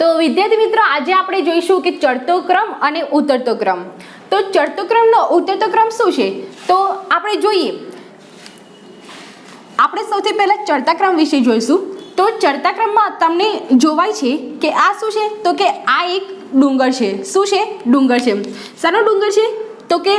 તો વિદ્યાર્થી મિત્રો આજે આપણે જોઈશું કે ચડતો ક્રમ અને ઉતરતો ક્રમ. તો ચડતો ક્રમનો ઉતરતો ક્રમ શું છે તો આપણે જોઈએ. આપણે સૌથી પહેલા ચડતા ક્રમ વિશે જોઈશું. તો ચડતા ક્રમમાં તમને જોવાય છે કે આ શું છે તો કે આ એક ડુંગર છે. શું છે? ડુંગર છે. શાનો ડુંગર છે તો કે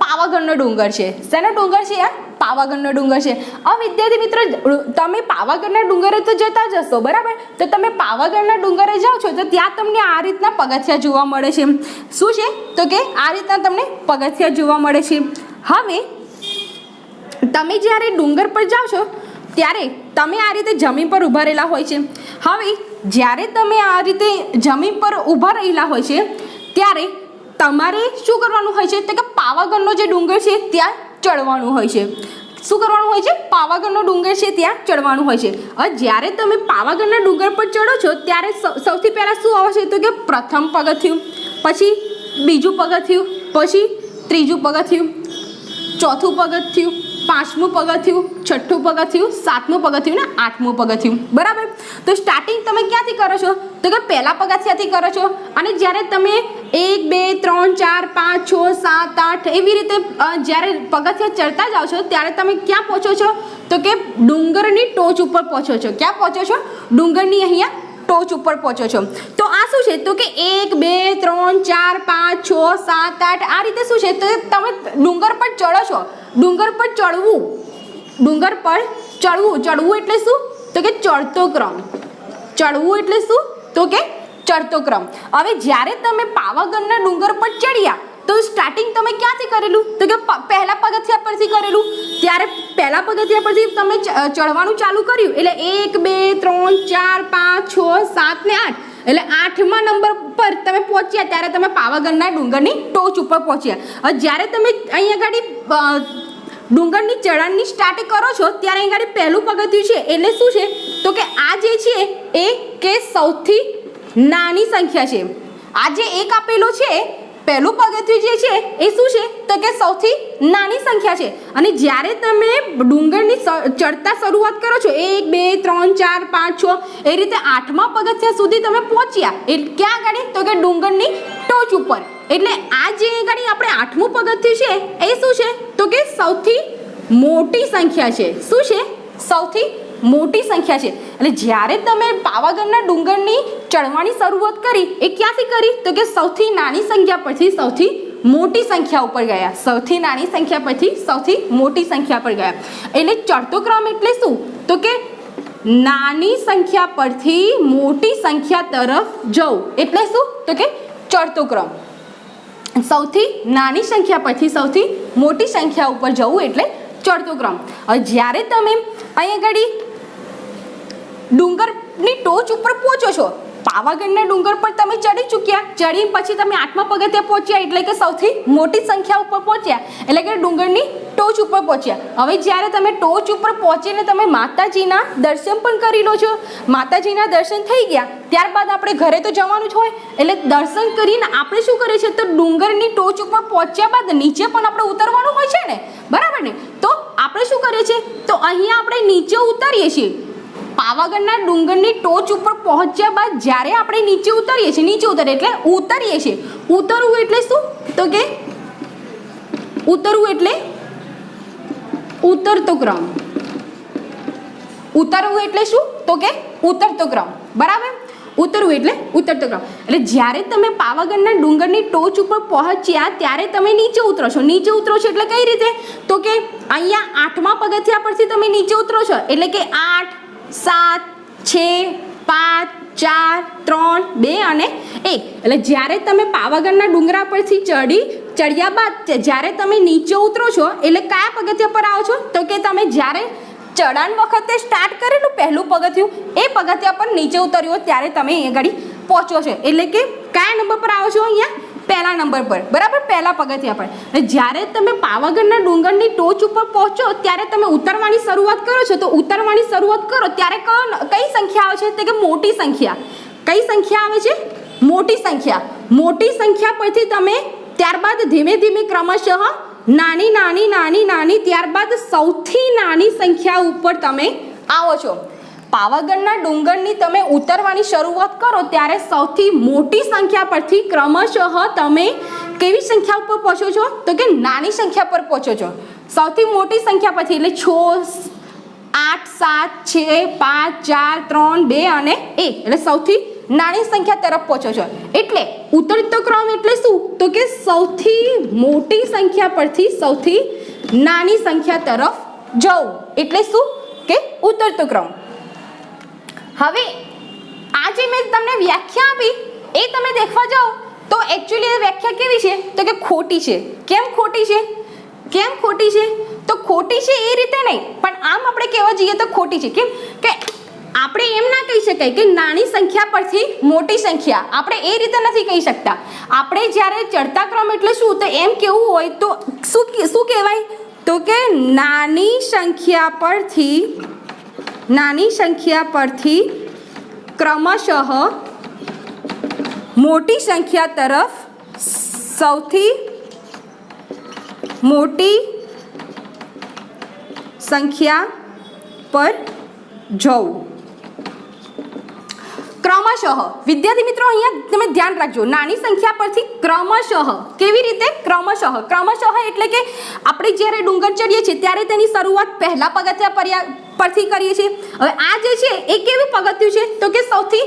પાવાગઢનો ડુંગર છે. શેનો ડુંગર છે? આ પાવાગઢનો ડુંગર છે. હવે વિદ્યાર્થી મિત્રો તમે પાવાગઢના ડુંગરે તો જતા જ હશો, બરાબર? તો તમે પાવાગઢના ડુંગરે જાઓ છો તો ત્યાં તમને આ રીતના પગથિયા જોવા મળે છે. શું છે તો કે આ રીતના તમને પગથિયા જોવા મળે છે. હવે તમે જ્યારે ડુંગર પર જાઓ છો ત્યારે તમે આ રીતે જમીન પર ઊભા રહેલા હોય છે. હવે જ્યારે તમે આ રીતે જમીન પર ઊભા રહેલા હોય છે ત્યારે તમારે શું કરવાનું હોય છે તો કે પાવાગઢનો જે ડુંગર છે ત્યાં ચડવાનું હોય છે. શું કરવાનું હોય છે? પાવાગઢનો ડુંગર છે ત્યાં ચડવાનું હોય છે. હવે જ્યારે તમે પાવાગઢના ડુંગર પર ચડો છો ત્યારે સૌથી પહેલાં શું આવે છે તો કે પ્રથમ પગથિયું, પછી બીજું પગથિયું, પછી ત્રીજું પગથિયું, ચોથું પગથિયું, પાંચમું પગથિયું, છઠ્ઠું પગથિયું, સાતમું પગથિયું ને આઠમું પગથિયું, બરાબર? તો સ્ટાર્ટિંગ તમે ક્યાંથી કરો છો તો કે પહેલા પગથિયાથી કરો છો. અને જ્યારે તમે 1 2 3 4 5 6 7 8 એવી રીતે જ્યારે પગથિયા ચડતા જાઓ છો ત્યારે તમે ક્યાં પહોંચો છો તો કે ડુંગરની ટોચ ઉપર પહોંચો છો. ક્યાં પહોંચો છો? ડુંગરની અહીંયા ટોચ ઉપર પહોંચો છો. તો આ શું છે તો કે 1 2 3 4 5 6 7 8 આ રીતે શું છે તો તમે ડુંગર પર ચડો છો. ડુંગર પર ચડવું, ડુંગર પર ચડવું, ચડવું એટલે શું તો કે ચડતો ક્રમ. ચડવું એટલે શું તો કે ચડતો ક્રમ. હવે જ્યારે તમે પાવાગઢના ડુંગર પર ચડ્યા તો સ્ટાર્ટિંગ તમે ક્યાંથી કરેલું તો કે પહેલા પગથિયા પરથી કરેલું. ત્યારે પહેલા પગથિયા પરથી તમે ચડવાનું ચાલુ કર્યું એટલે 1 2 3 4 5 6 7 ને 8 એટલે 8મા નંબર પર તમે પહોંચ્યા ત્યારે તમે પાવાગઢના ડુંગરની ટોચ ઉપર પહોંચ્યા. હવે જ્યારે તમે અહીંયા ગાડી ડુંગરની ચઢાણની સ્ટાર્ટ કરો છો ત્યારે અહીં ગાડી પહેલું પગથિયું છે એટલે શું છે તો કે આ જે છે એ કે સૌથી નાની સંખ્યા છે. આ જે એક આપેલો છે પહેલું પગથિયું જે છે એ શું છે તો કે સૌથી નાની સંખ્યા છે. અને જ્યારે તમે ડુંગરની ચડતા શરૂઆત કરો છો 1 2 3 4 5 6 એ રીતે 8મા પગથિયા સુધી તમે પહોંચ્યા એ ક્યાં ગાડી તો કે ડુંગરની ટોચ ઉપર. એટલે આ જે ગાડી આપણે 8મું પગથિયું છે એ શું છે તો કે સૌથી મોટી સંખ્યા છે. શું છે? સૌથી મોટી સંખ્યા છે. એટલે જ્યારે તમે પાવાગઢના ડુંગરની ચડવાની શરૂઆત કરી એ ક્યાંથી કરી તો કે સૌથી નાની સંખ્યા પરથી સૌથી મોટી સંખ્યા ઉપર ગયા. સૌથી નાની સંખ્યા પરથી સૌથી મોટી સંખ્યા પર ગયા. એટલે ચડતો ક્રમ એટલે શું તો કે નાની સંખ્યા પરથી મોટી સંખ્યા તરફ જવું એટલે શું તો કે ચડતો ક્રમ. સૌથી નાની સંખ્યા પરથી સૌથી મોટી સંખ્યા ઉપર જવું એટલે ચડતો ક્રમ. હવે જ્યારે તમે અહીંયા ઘડી ડુંગરની ટોચ ઉપર પહોંચો છો, પાવાગઢના ડુંગર પર તમે ચડી ચૂક્યા, ચડી પછી તમે 8મા પગથિયે પહોંચ્યા એટલે કે સૌથી મોટી સંખ્યા ઉપર પહોંચ્યા એટલે કે ડુંગરની ટોચ ઉપર પહોંચ્યા. હવે જ્યારે તમે ટોચ ઉપર પહોંચીને તમે માતાજીના દર્શન પણ કરી લો છો. માતાજીના દર્શન થઈ ગયા ત્યારબાદ આપણે ઘરે તો જવાનું જ હોય એટલે દર્શન કરીને આપણે શું કરીએ છીએ તો ડુંગરની ટોચ ઉપર પહોંચ્યા બાદ નીચે પણ આપણે ઉતરવાનું હોય છે ને, બરાબર ને? તો આપણે શું કરીએ છીએ તો અહીંયા આપણે નીચે ઉતરીએ છીએ. પાવાગઢના ડુંગરની ટોચ ઉપર પહોંચ્યા બાદ જ્યારે આપણે નીચે ઉતરીએ છીએ, નીચે ઉતરીએ એટલે ઉતરીએ છીએ. ઉતરવું એટલે શું તો કે ઉતરવું એટલે ઉતરતો ક્રમ. ઉતરવું એટલે શું તો કે ઉતરતો ક્રમ, બરાબર? ઉતરવું એટલે ઉતરતો ક્રમ. એટલે જ્યારે તમે પાવાગઢના ડુંગરની ટોચ ઉપર પહોંચ્યા ત્યારે તમે નીચે ઉતરો છો. નીચે ઉતરો છો એટલે કઈ રીતે તો કે અહીંયા 8મા પગથિયા પરથી તમે નીચે ઉતરો છો એટલે કે 8 7 6 5 4 3 2 અને 1. એટલે જ્યારે તમે પાવાગઢના ડુંગરા પરથી ચડ્યા બાદ જ્યારે તમે નીચે ઉતરો છો એટલે કયા પગથિયા પર આવો છો તો કે તમે જ્યારે ચઢાણ વખતે સ્ટાર્ટ કરેલું પહેલું પગથિયું એ પગથિયા પર નીચે ઉતર્યો ત્યારે તમે અહીંયા ગાડી પહોંચો છો. એટલે કે કયા નંબર પર આવો છો? અહીંયા પહેલા નંબર પર, બરાબર? પહેલા પગથિયા પર. જ્યારે તમે પાવાગઢના ડુંગરની ટોચ ઉપર પહોંચો ત્યારે તમે ઉતરવાની શરૂઆત કરો છો. તો ઉતરવાની શરૂઆત કરો ત્યારે કઈ સંખ્યા આવે છે તો કે મોટી સંખ્યા. કઈ સંખ્યા આવે છે? મોટી સંખ્યા. મોટી સંખ્યા પરથી તમે ત્યારબાદ ધીમે ધીમે ક્રમશઃ નાની નાની નાની નાની ત્યારબાદ સૌથી નાની સંખ્યા ઉપર તમે આવો છો. પાવાગઢના ડુંગરની તમે ઉતરવાની શરૂઆત કરો ત્યારે સૌથી મોટી સંખ્યા પરથી ક્રમશઃ તમે કેવી સંખ્યા ઉપર પહોંચો છો? તો કે નાની સંખ્યા પર પહોંચો છો. સૌથી મોટી સંખ્યા પરથી એટલે 6, 8, 7, 6, 5, 4, 3, 2 અને 1 એટલે સૌથી નાની સંખ્યા તરફ પહોંચો છો. એટલે ઉતરતો ક્રમ એટલે શું? તો કે સૌથી મોટી સંખ્યા પરથી સૌથી નાની સંખ્યા તરફ જવું એટલે શું? કે ઉતરતો ક્રમ. હવે આ જે મેં તમને વ્યાખ્યા આપી એ તમે દેખવા જાઓ તો એકચ્યુઅલી એ વ્યાખ્યા કેવી છે? તો કે ખોટી છે. કેમ ખોટી છે? કેમ ખોટી છે? તો ખોટી છે એ રીતે નહીં, પણ આમ આપણે કહેવા જઈએ તો ખોટી છે. કેમ કે આપણે એમ ના કહી શકાય કે નાની સંખ્યા પરથી મોટી સંખ્યા, આપણે એ રીતે નથી કહી શકતા. આપણે જ્યારે ચડતા ક્રમ એટલે શું તો એમ કેવું હોય તો શું કહેવાય? તો કે નાની સંખ્યા પરથી ક્રમશઃ મોટી સંખ્યા તરફ સૌથી મોટી સંખ્યા પર જવું. ક્રમશઃ વિદ્યાર્થી મિત્રો અહીંયા તમે ધ્યાન રાખજો, નાની સંખ્યા પરથી ક્રમશઃ. કેવી રીતે? ક્રમશઃ એટલે કે આપણે જ્યારે ડુંગર ચડીએ છીએ ત્યારે તેની શરૂઆત પહેલા પગથિયા પરથી કરીએ છીએ. હવે આ જે છે એ કેવું પગથિયું છે? તો કે સૌથી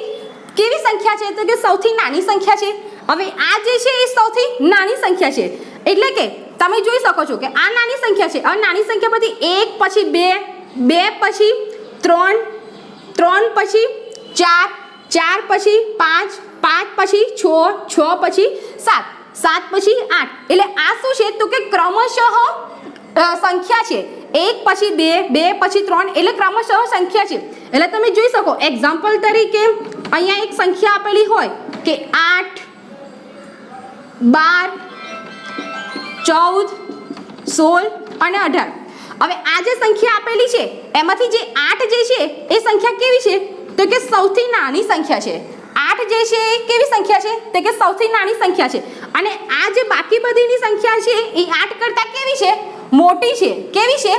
કેવી સંખ્યા છે? તો કે સૌથી નાની સંખ્યા છે. હવે આ જે છે એ સૌથી નાની સંખ્યા છે એટલે કે તમે જોઈ શકો છો કે આ નાની સંખ્યા છે. હવે નાની સંખ્યા પરથી 1 પછી 2, 2 પછી 3, 3 પછી 4, 4 પછી 5, 5 પછી 6, 6 પછી 7, 7 પછી 8 એટલે આ શું છે? તો કે ક્રમશઃ સંખ્યા છે. 1 પછી 2, 2 પછી 3 એટલે ક્રમશઃ સંખ્યા છે. એટલે તમે જોઈ શકો એક્ઝામ્પલ તરીકે અહીંયા એક સંખ્યા આપેલી હોય કે 8, 12, 14, 16 અને 18. હવે આ જે સંખ્યા આપેલી છે એમાંથી જે 8 જે છે એ સંખ્યા કેવી છે? તો કે સૌથી નાની સંખ્યા છે. 8 જે છે એ કેવી સંખ્યા છે? તો કે સૌથી નાની સંખ્યા છે. અને આ જે બાકી બધીની સંખ્યા છે એ 8 કરતાં કેવી છે? મોટી છે. કેવી છે?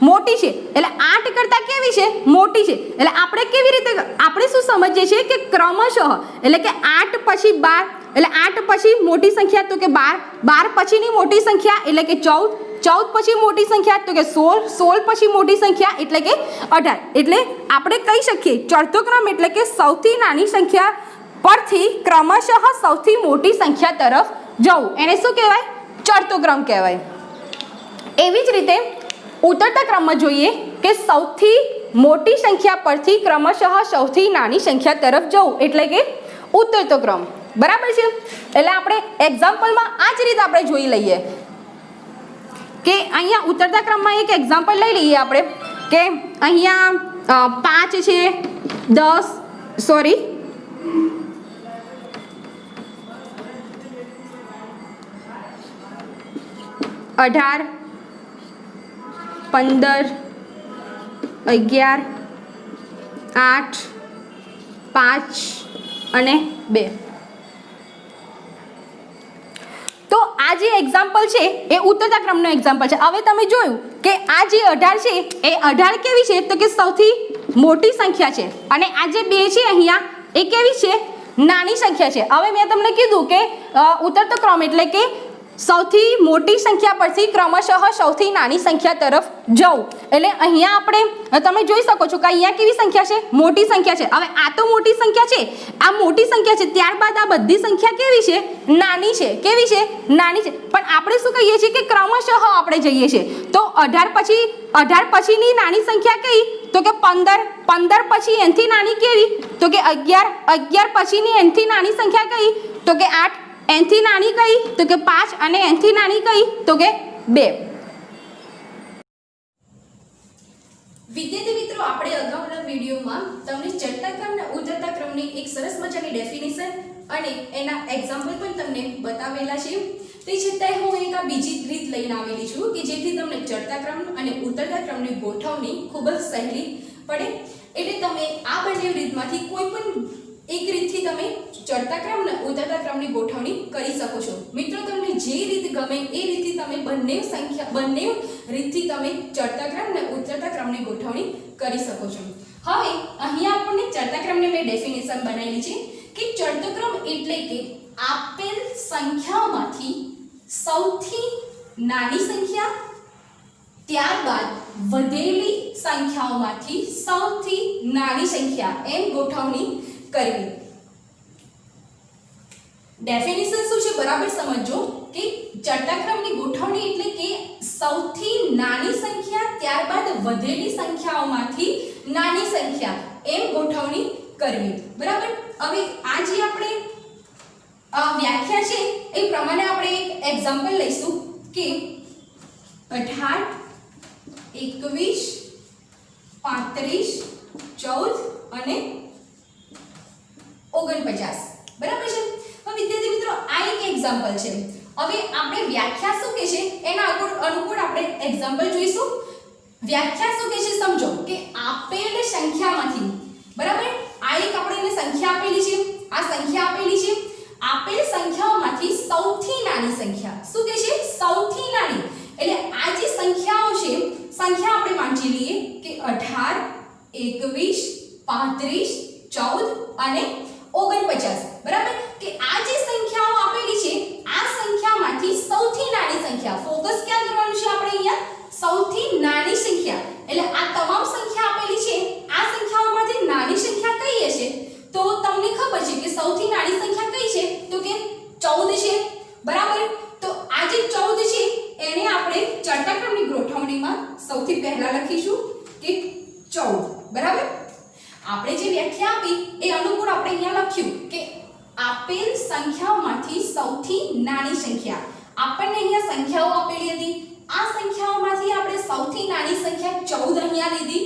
મોટી છે. એટલે 8 કરતાં કેવી છે? મોટી છે. એટલે આપણે કેવી રીતે આપણે શું સમજીએ છીએ કે ક્રમશઃ એટલે કે 8 પછી 12 એટલે 8 પછી મોટી સંખ્યા તો કે 12, 12 પછીની મોટી સંખ્યા એટલે કે 14, 14 પછી મોટી સંખ્યા તો કે 16, 16 પછી મોટી સંખ્યા એટલે કે 18. એટલે આપણે કહી શકીએ ચડતો ક્રમ એટલે કે સૌથી નાની સંખ્યા પરથી ક્રમશઃ સૌથી મોટી સંખ્યા તરફ જવું એને શું કહેવાય? ચડતો ક્રમ કહેવાય. એવી જ રીતે ઉતરતા ક્રમમાં જોઈએ કે સૌથી મોટી સંખ્યા પરથી ક્રમશઃ સૌથી નાની સંખ્યા તરફ જવું એટલે કે ઉતરતો ક્રમ. બરાબર છે? એટલે આપણે એક્ઝામ્પલમાં આ જ રીતે આપણે જોઈ લઈએ કે અહીંયા ઉતરતા ક્રમમાં એક એક્ઝામ્પલ લઈ લઈએ આપણે કે અહીંયા 5 છે, 10 સોરી 18, 15, 11, 8, 5 અને 2. તો આ જે એક્ઝામ્પલ છે એ ઉતરતા ક્રમનો એક્ઝામ્પલ છે. હવે તમે જોયું કે આ જે 18 છે એ 18 કેવી છે? તો કે સૌથી મોટી સંખ્યા છે. અને આ જે 2 છે અહીંયા એ કેવી છે? નાની સંખ્યા છે. હવે મેં તમને કીધું કે ઉતરતો ક્રમ એટલે કે સૌથી મોટી સંખ્યા પરથી ક્રમશઃ સૌથી નાની સંખ્યા તરફ જવું. એટલે અહીંયા આપણે તમે જોઈ શકો છો કે અહીંયા કેવી સંખ્યા છે? મોટી સંખ્યા છે. હવે આ તો મોટી સંખ્યા છે, આ મોટી સંખ્યા છે. ત્યારબાદ આ બધી સંખ્યા કેવી છે? નાની છે. કેવી છે? નાની છે. પણ આપણે શું કહીએ છીએ કે ક્રમશઃ આપણે જઈએ છીએ. તો 18 પછીની નાની સંખ્યા કઈ? તો કે 15, 15 પછી એનથી નાની કેવી? તો કે 11, 11 પછીની એનથી નાની સંખ્યા કઈ? તો કે 8, એનથી નાની કઈ? તો કે 5 અને એનથી નાની કઈ? તો કે 2. વિદ્યાર્થી મિત્રો, આપણે અગાઉના વિડીયોમાં તમને ચડતા ક્રમ અને ઉતરતા ક્રમની એક સરસ મજાની ડેફિનેશન અને એના એક્ઝામ્પલ પણ તમને બતાવેલા છે. તે છતાંય હું એક આ બીજી રીત લઈને આવેલી છું કે જેથી તમને ચડતા ક્રમ અને ઉતરતા ક્રમની ગોઠવણી ખૂબ જ સહેલી પડે. એટલે તમે આ બંને રીતમાંથી કોઈ પણ એક રીતથી તમે ચડતા ક્રમ અને ઉતરતા ક્રમની ગોઠવણી કરી શકો છો. મિત્રો, તમને જે રીત ગમે એ રીતથી તમે બંને રીતથી તમે ચડતા ક્રમ અને ઉતરતા ક્રમની ગોઠવણી કરી શકો છો. હવે અહીંયા આપણને ચડતા ક્રમની મેં ડેફિનેશન બનાવેલી છે કે ચડતો ક્રમ એટલે કે આપેલ સંખ્યાઓમાંથી સૌથી નાની સંખ્યા, ત્યારબાદ વધેલી સંખ્યાઓમાંથી સૌથી નાની સંખ્યા એમ ગોઠવણી કરવી. ડેફિનેશન શું છે બરાબર સમજો કે ચડતા ક્રમની ગોઠવણી એટલે કે સૌથી નાની સંખ્યા ત્યારબાદ વધેલી સંખ્યાઓમાંથી નાની સંખ્યા એમ ગોઠવણી કરવી. બરાબર. હવે આ જે આપણે વ્યાખ્યા છે એ પ્રમાણે આપણે એક એક્ઝામ્પલ લઈશું કે 18, 21, 35, 14 અને 49. બરાબર છે. વિદ્યાર્થી મિત્રો આ એક એક્ઝામ્પલ છે. હવે આપણે વ્યાખ્યા શું કહે છે એના અનુકૂળ આપણે એક્ઝામ્પલ જોઈશું. વ્યાખ્યા શું કહે છે સમજો કે આપેલ સંખ્યામાંથી, બરાબર, આ એક આપણે એને સંખ્યા આપેલી છે, આ સંખ્યા આપેલી છે, આપેલ સંખ્યાઓમાંથી સૌથી નાની સંખ્યા. શું કહે છે? સૌથી નાની. એટલે આ જે સંખ્યાઓ છે, સંખ્યા આપણે વાંચી લઈએ કે 18, 21, 35, 14 અને 49. બરાબર. કે આ જે સંખ્યાઓ આપેલી છે આ સંખ્યામાંથી સૌથી નાની સંખ્યા, ફોકસ ક્યાં કરવાનું છે આપણે અહીંયા? સૌથી નાની સંખ્યા. એટલે આ તમામ સંખ્યા આપેલી છે, આ સંખ્યાઓમાંથી નાની સંખ્યા કઈ હશે? તો તમને ખબર છે કે સૌથી નાની સંખ્યા કઈ છે? તો કે 14 છે. બરાબર. તો આ જે 14 છે એને આપણે ચડતા ક્રમની ગોઠવણીમાં સૌથી પહેલા લખીશું કે 14. બરાબર. આપણે જે વ્યાખ્યા આપી એ અનુકૂળ આપણે અહીંયા લખ્યું કે આપેલ સંખ્યાઓમાંથી સૌથી નાની સંખ્યા. આપણને અહીંયા સંખ્યાઓ આપેલી હતી, આ સંખ્યાઓમાંથી આપણે સૌથી નાની સંખ્યા 14 અહીંયા લીધી.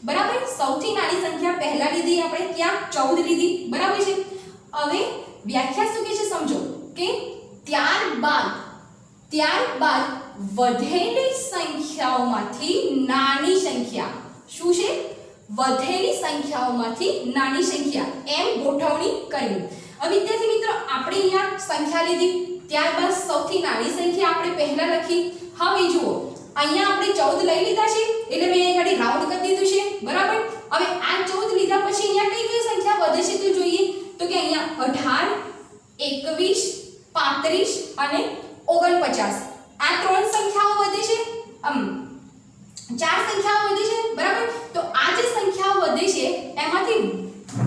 બરાબર. સૌથી નાની સંખ્યા પહેલા લીધી આપણે, ત્યાં 14 લીધી. બરાબર છે. હવે વ્યાખ્યા શું કહે છે સમજો કે ત્યારબાદ વધેલી સંખ્યાઓમાંથી નાની સંખ્યા. શું છે? વધેલી સંખ્યાઓમાંથી નાની સંખ્યા એમ ગોઠવણી કરવી. હવે વિદ્યાર્થી મિત્રો આપણે અહીંયા સંખ્યા લીધી, ત્યારબાદ સૌથી નાની સંખ્યા આપણે પહેલા લખી. હવે જુઓ અહીંયા આપણે 14 લઈ લીધા છે એટલે મેં અહીં આગળ રાઉન્ડ કરી દીધું છે. બરાબર. હવે આ 14 લીધા પછી અહીંયા કઈ સંખ્યા વધે છે તો જોઈએ. તો કે અહીંયા 18, 21, 35 અને 49. આ ત્રણ સંખ્યાઓ વધે છે. 4 સંખ્યાઓ વધે છે. બરાબર. તો આ જે સંખ્યાઓ વધે છે એમાંથી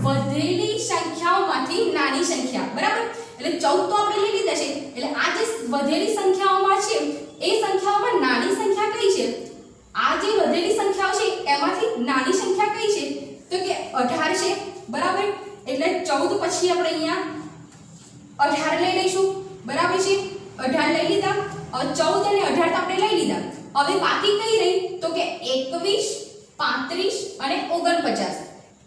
વધેલી સંખ્યાઓમાંથી નાની સંખ્યા. બરાબર. એટલે 14 તો આપણે લઈ લીધા છે એટલે આ જે વધેલી સંખ્યાઓમાં છે એ સંખ્યાઓમાં નાની સંખ્યા કઈ છે? આ જે વધેલી સંખ્યાઓ છે એમાંથી નાની સંખ્યા કઈ છે? તો કે 18 છે. બરાબર. એટલે 14 પછી આપણે અહીંયા 18 લઈ લઈશું. બરાબર છે. 18 લઈ લીધા. હવે 14 અને 18 તો આપણે લઈ લીધા. હવે બાકી કઈ રહી? તો કે 21, 35 અને 49.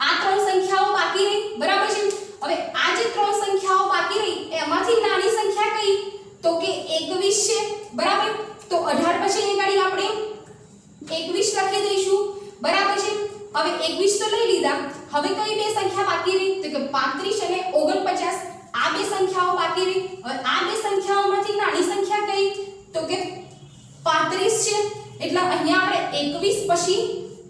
આ ત્રણ સંખ્યાઓ બાકી રહી. બરાબર છે. હવે આ જે ત્રણ સંખ્યાઓ બાકી રહી એમાંથી નાની સંખ્યા કઈ? તો કે 21 છે. બરાબર. તો 18 પછી અહીંયા આપણે 21 લખી દઈશું. બરાબર છે. હવે 21 તો લઈ લીધા. હવે કઈ બે સંખ્યા બાકી રહી? તો કે 35 અને 49. આ બે સંખ્યાઓ બાકી રહી. હવે આ બે સંખ્યાઓમાંથી નાની સંખ્યા કઈ? તો કે 35 છે. એટલે અહીંયા આપણે 21 પછી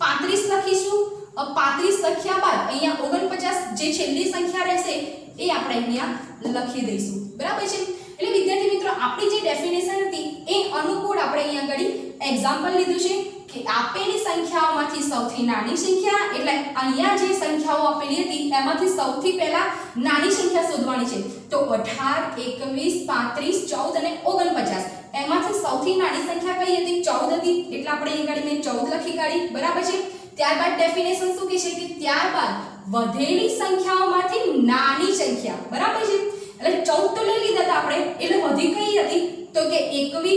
35 લખીશું. 35 લખ્યા બાદ અહીંયા 49 જે છેલ્લી સંખ્યા રહેશે એ આપણે અહીંયા લખી દઈશું. બરાબર છે. એટલે વિદ્યાર્થી મિત્રો આપણી જે ડેફિનેશન હતી એ અનુકૂળ આપણે અહીંયા આગળ એક્ઝામ્પલ લીધું છે કે આપેલી સંખ્યાઓમાંથી સૌથી નાની સંખ્યા, એટલે અહીંયા જે સંખ્યાઓ આપેલી હતી એમાંથી સૌથી પહેલા નાની સંખ્યા શોધવાની છે. તો 18, 21, 35, 14 અને 49. એમાંથી સૌથી નાની સંખ્યા કઈ હતી? 14 હતી. એટલે આપણે અહીંયા આગળ મેં 14 લખી કાઢી. બરાબર છે. ત્યારબાદ ડેફિનેશન શું કહે છે કે ત્યારબાદ વધેલી સંખ્યાઓમાંથી નાની સંખ્યા. બરાબર છે. એટલે 14 તો લઈ લીધા હતા આપણે, એટલે વધી કઈ હતી? તો કે 18,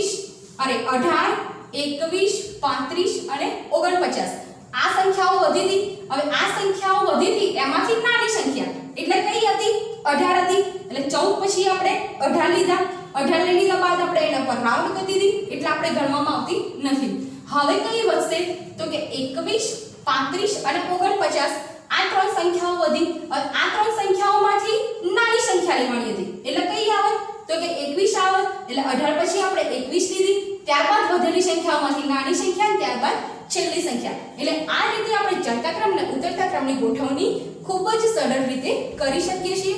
21, 35 અને 49. આ સંખ્યાઓ વધી હતી. હવે આ સંખ્યાઓ વધી હતી એમાંથી નાની સંખ્યા એટલે કઈ હતી? 18 હતી. એટલે 14 પછી આપણે 18 લીધા. 18 લઈ લીધા બાદ આપણે એના પર રાઉન્ડ કરી દીધી એટલે આપણે ગણવામાં આવતી નથી. હવે કઈ વધશે? તો કે 21, 35 અને 49. આ ત્રણ સંખ્યાઓ વધી. હવે આ ત્રણ સંખ્યાઓમાંથી નાની સંખ્યા લેવાની હતી એટલે કઈ આવે? તો તો કે 21 આવે એટલે 18 પછી આપણે 21 લીધી, ત્યારબાદ વધેલી સંખ્યાઓમાંથી નાની સંખ્યા અને ત્યારબાદ છેલ્લી સંખ્યા. એટલે આ રીતે આપણે ચડતા ક્રમ અને ઉતરતા ક્રમની ગોઠવણી ખૂબ જ સરળ રીતે કરી શકીએ છીએ.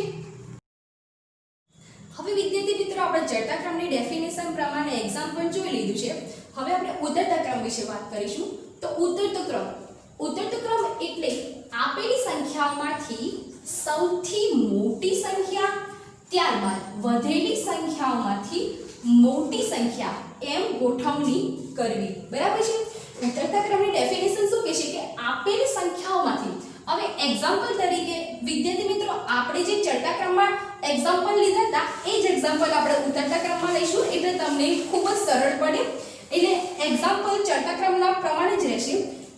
હવે વિદ્યાર્થી મિત્રો આપણે ચડતા ક્રમની ડેફિનેશન પ્રમાણે એક્ઝામ્પલ જોઈ લીધું છે. હવે આપણે ઉતરતા ક્રમ વિશે વાત કરીશું. તો ઉતરતો ક્રમ એટલે આપેલી સંખ્યાઓમાંથી સૌથી મોટી સંખ્યા, ત્યારબાદ વધેલી સંખ્યાઓમાંથી મોટી સંખ્યા એમ ગોઠવણી કરવી. બરાબર છે. ઉતરતા ક્રમની ડેફિનેશન શું કહે છે કે આપેલી સંખ્યાઓમાંથી. હવે એક્ઝામ્પલ તરીકે વિદ્યાર્થી મિત્રો આપણે જે ચડતા ક્રમમાં એક્ઝામ્પલ લીધા હતા એ જ એક્ઝામ્પલ આપણે ઉતરતા ક્રમમાં લઈશું એટલે તમને ખૂબ જ સરળ પડે. એટલે એક્ઝામ્પલ ચડતા ક્રમના પ્રમાણે જ રહેશે.